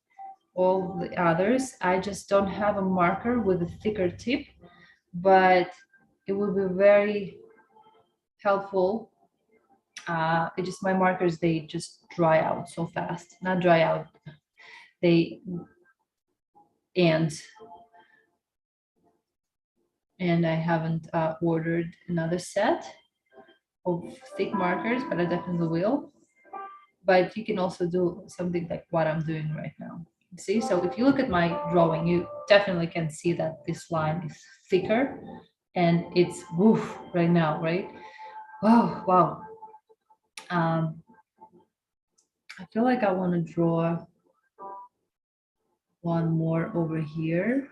all the others. I just don't have a marker with a thicker tip, but it will be very helpful. It just, my markers, they just dry out so fast. Not dry out, they end. And I haven't ordered another set of thick markers, but I definitely will. But you can also do something like what I'm doing right now. See, so if you look at my drawing, you definitely can see that this line is thicker and it's woof right now, right? Wow, wow. I feel like I want to draw one more over here.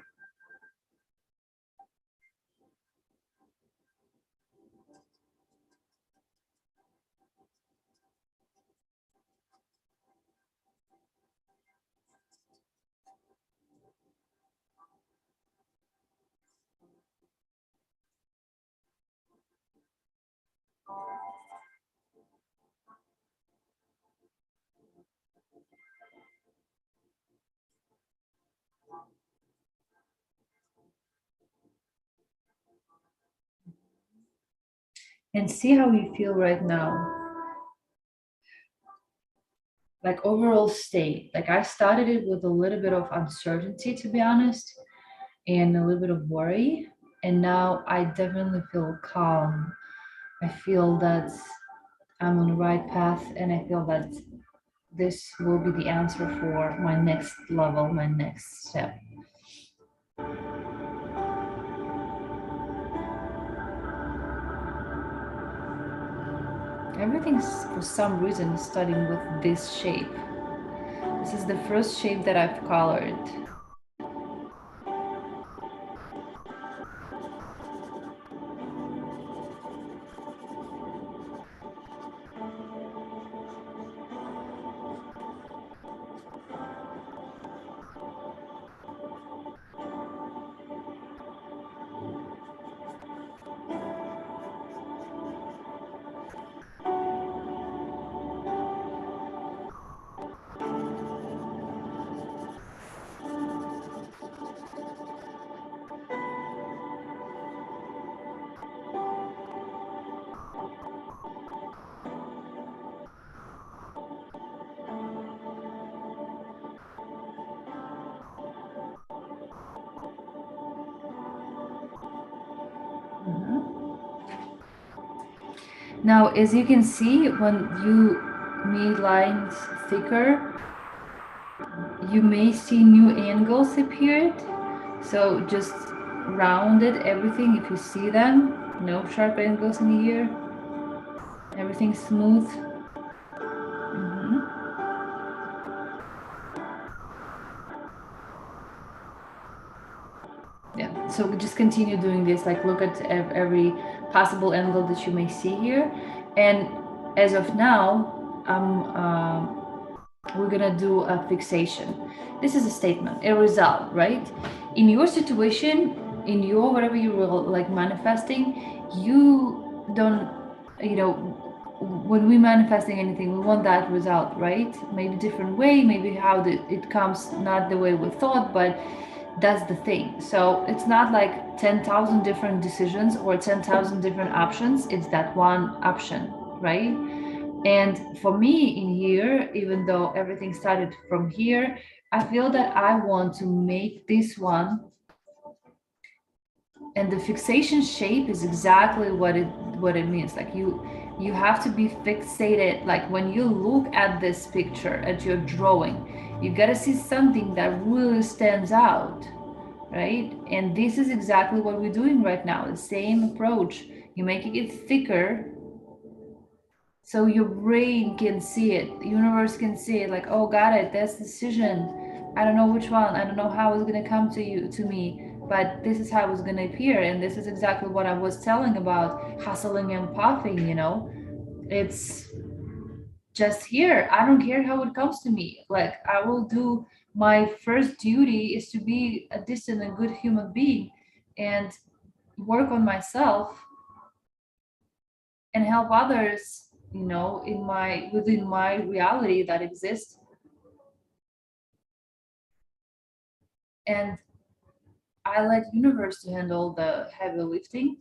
And see how you feel right now. Like overall state. Like I started it with a little bit of uncertainty, to be honest, and a little bit of worry. And now I definitely feel calm. I feel that I'm on the right path, and I feel that this will be the answer for my next level, my next step. Everything's for some reason starting with this shape. This is the first shape that I've colored. Now, as you can see, when you make lines thicker, you may see new angles appeared. So just rounded everything if you see them. No sharp angles in here. Everything smooth. Mhm. Yeah, so just continue doing this, like look at every possible angle that you may see here. And as of now, we're gonna do a fixation. This is a statement, a result, right? In your situation, in your whatever you will like manifesting, you don't, you know, when we manifesting anything, we want that result, right? Maybe different way, maybe how it comes not the way we thought, but that's the thing. So it's not like 10,000 different decisions or 10,000 different options. It's that one option, right? And for me in here, even though everything started from here, I feel that I want to make this one, and the fixation shape is exactly what it means. Like you have to be fixated. Like when you look at this picture, at your drawing, you got to see something that really stands out, right? And this is exactly what we're doing right now, the same approach. You're making it thicker so your brain can see it, the universe can see it, like, oh, got it, that's decision. I don't know which one, I don't know how it's going to come to me, but this is how it's going to appear. And this is exactly what I was telling about hustling and puffing, it's just here. I don't care how it comes to me. Like, I will do, my first duty is to be a decent and good human being and work on myself and help others, in my within my reality that exists. And I let universe to handle the heavy lifting.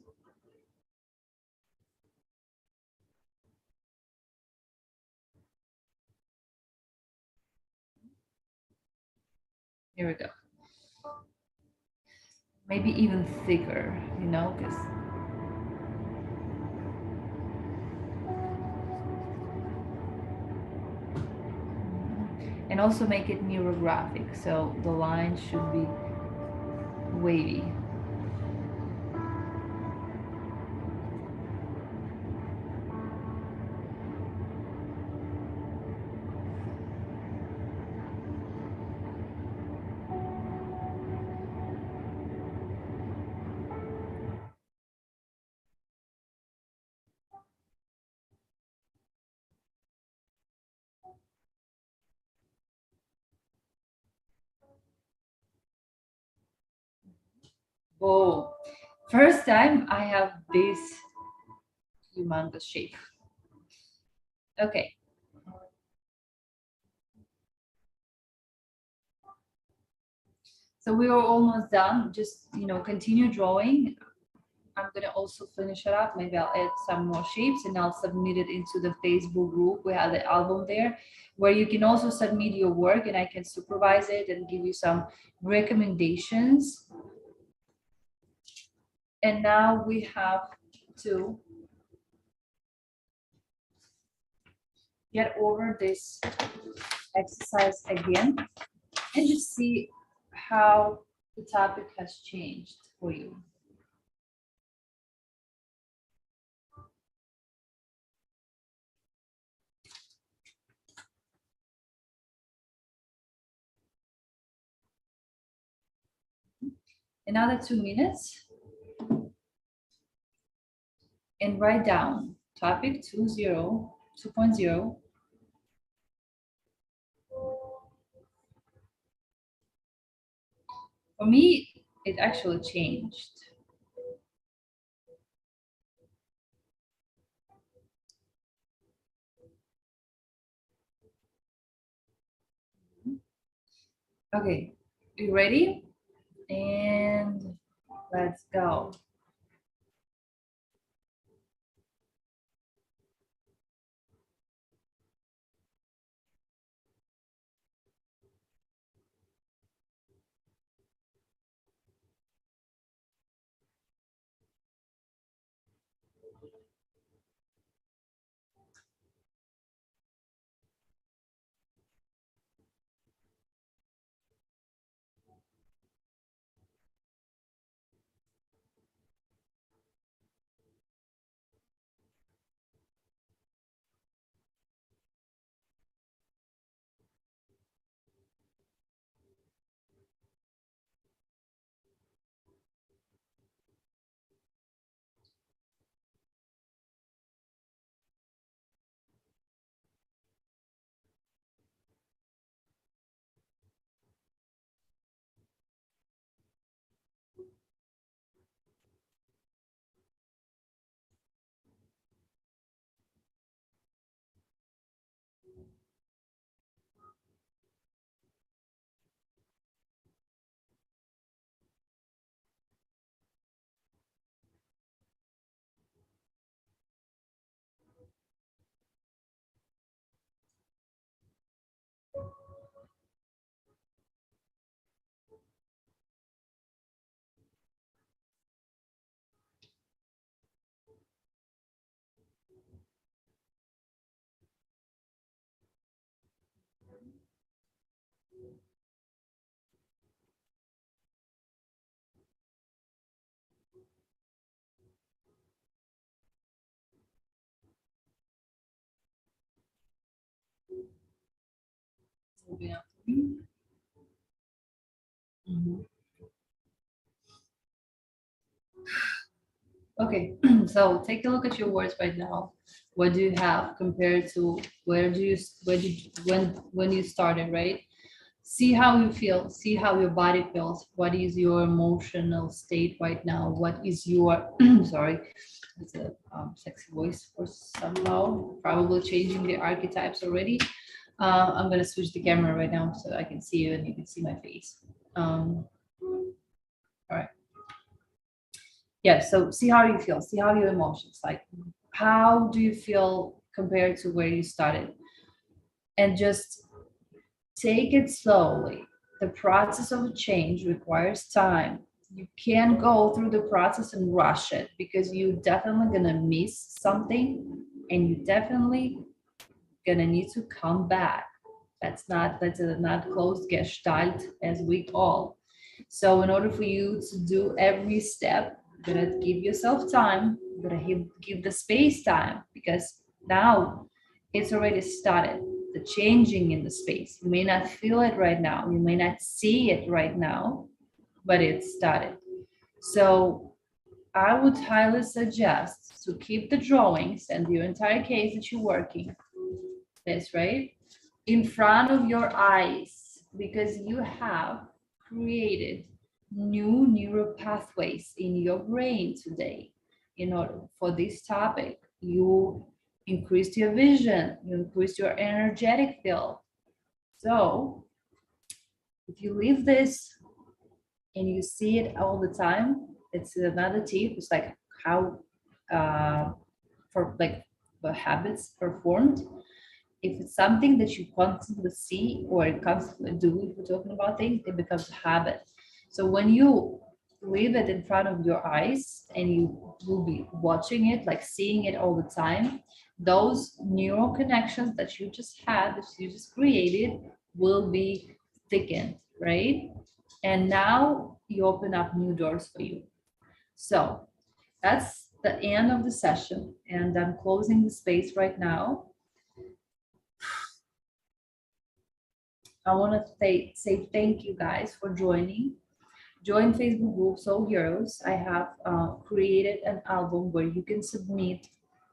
Here we go. Maybe even thicker, because and also make it neurographic, so the line should be wavy. Oh, first time I have this humongous shape. Okay, so we are almost done. Just continue drawing. I'm gonna also finish it up. Maybe I'll add some more shapes and I'll submit it into the Facebook group. We have the album there where you can also submit your work and I can supervise it and give you some recommendations. And now we have to get over this exercise again and just see how the topic has changed for you. Another 2 minutes and write down topic 2.0. For me, it actually changed. Okay, you ready? And let's go. moving up. Mhm. Okay, so take a look at your words right now. What do you have compared to when you started, right? See how you feel, see how your body feels. What is your emotional state right now? What is your, sorry, it's a sexy voice for somehow, probably changing the archetypes already. I'm gonna switch the camera right now so I can see you and you can see my face. All right. Yeah, so see how you feel, see how your emotions, like how do you feel compared to where you started? And just take it slowly. The process of a change requires time. You can't go through the process and rush it because you're definitely gonna miss something and you definitely gonna need to come back. That's a not closed gestalt as we call. So in order for you to do every step, you're gonna give yourself time, you're gonna give the space time because now it's already started. The changing in the space. You may not feel it right now, you may not see it right now, but it started. So I would highly suggest to keep the drawings and the entire case that you're working, this right, in front of your eyes because you have created new neural pathways in your brain today. In order for this topic, you increased your vision, you increased your energetic field. So if you leave this and you see it all the time, it's another tip. It's like how for like the habits are formed. If it's something that you constantly see or constantly do, if we're talking about things, it becomes a habit. So when you leave it in front of your eyes and you will be watching it, like seeing it all the time, those neural connections that you just had, that you just created, will be thickened, right? And now you open up new doors for you. So that's the end of the session, and I'm closing the space right now. I want to say thank you guys for joining. Join Facebook group Soul Heroes. I have created an album where you can submit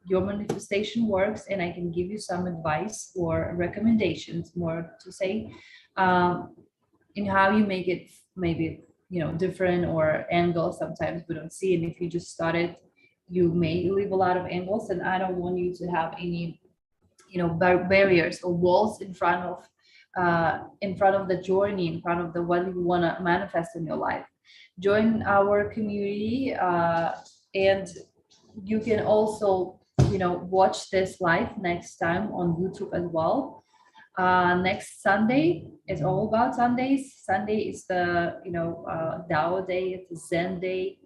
your manifestation works and I can give you some advice or recommendations, more to say, in how you make it maybe different or angles sometimes we don't see. And if you just started, you may leave a lot of angles, and I don't want you to have any barriers or walls in front of the journey, in front of the what you want to manifest in your life. Join our community, and you can also watch this live next time on YouTube as well. Next Sunday is all about Sundays. Sunday is the Dao day, it's a Zen day.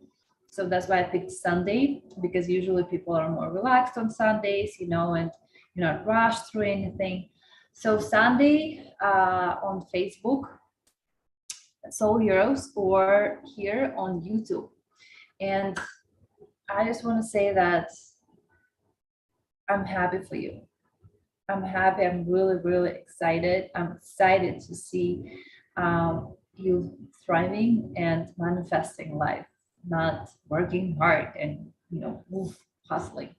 So that's why I picked Sunday, because usually people are more relaxed on Sundays, and you're not rushed through anything. So Sunday on Facebook, Soul Heroes, or here on YouTube. And I just want to say that I'm happy for you. I'm happy. I'm really, really excited. I'm excited to see you thriving and manifesting life, not working hard and move hustling.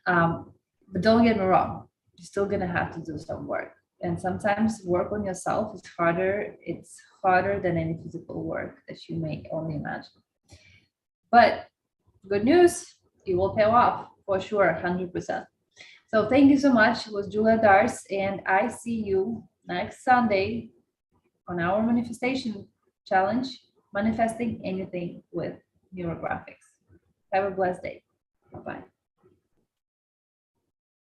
But don't get me wrong, you're still gonna have to do some work. And sometimes work on yourself is harder. It's harder than any physical work that you may only imagine. But good news, it will pay off for sure, 100%. So thank you so much. It was Julia Dars, and I see you next Sunday on our manifestation challenge, manifesting anything with Neurographics. Have a blessed day. Bye-bye.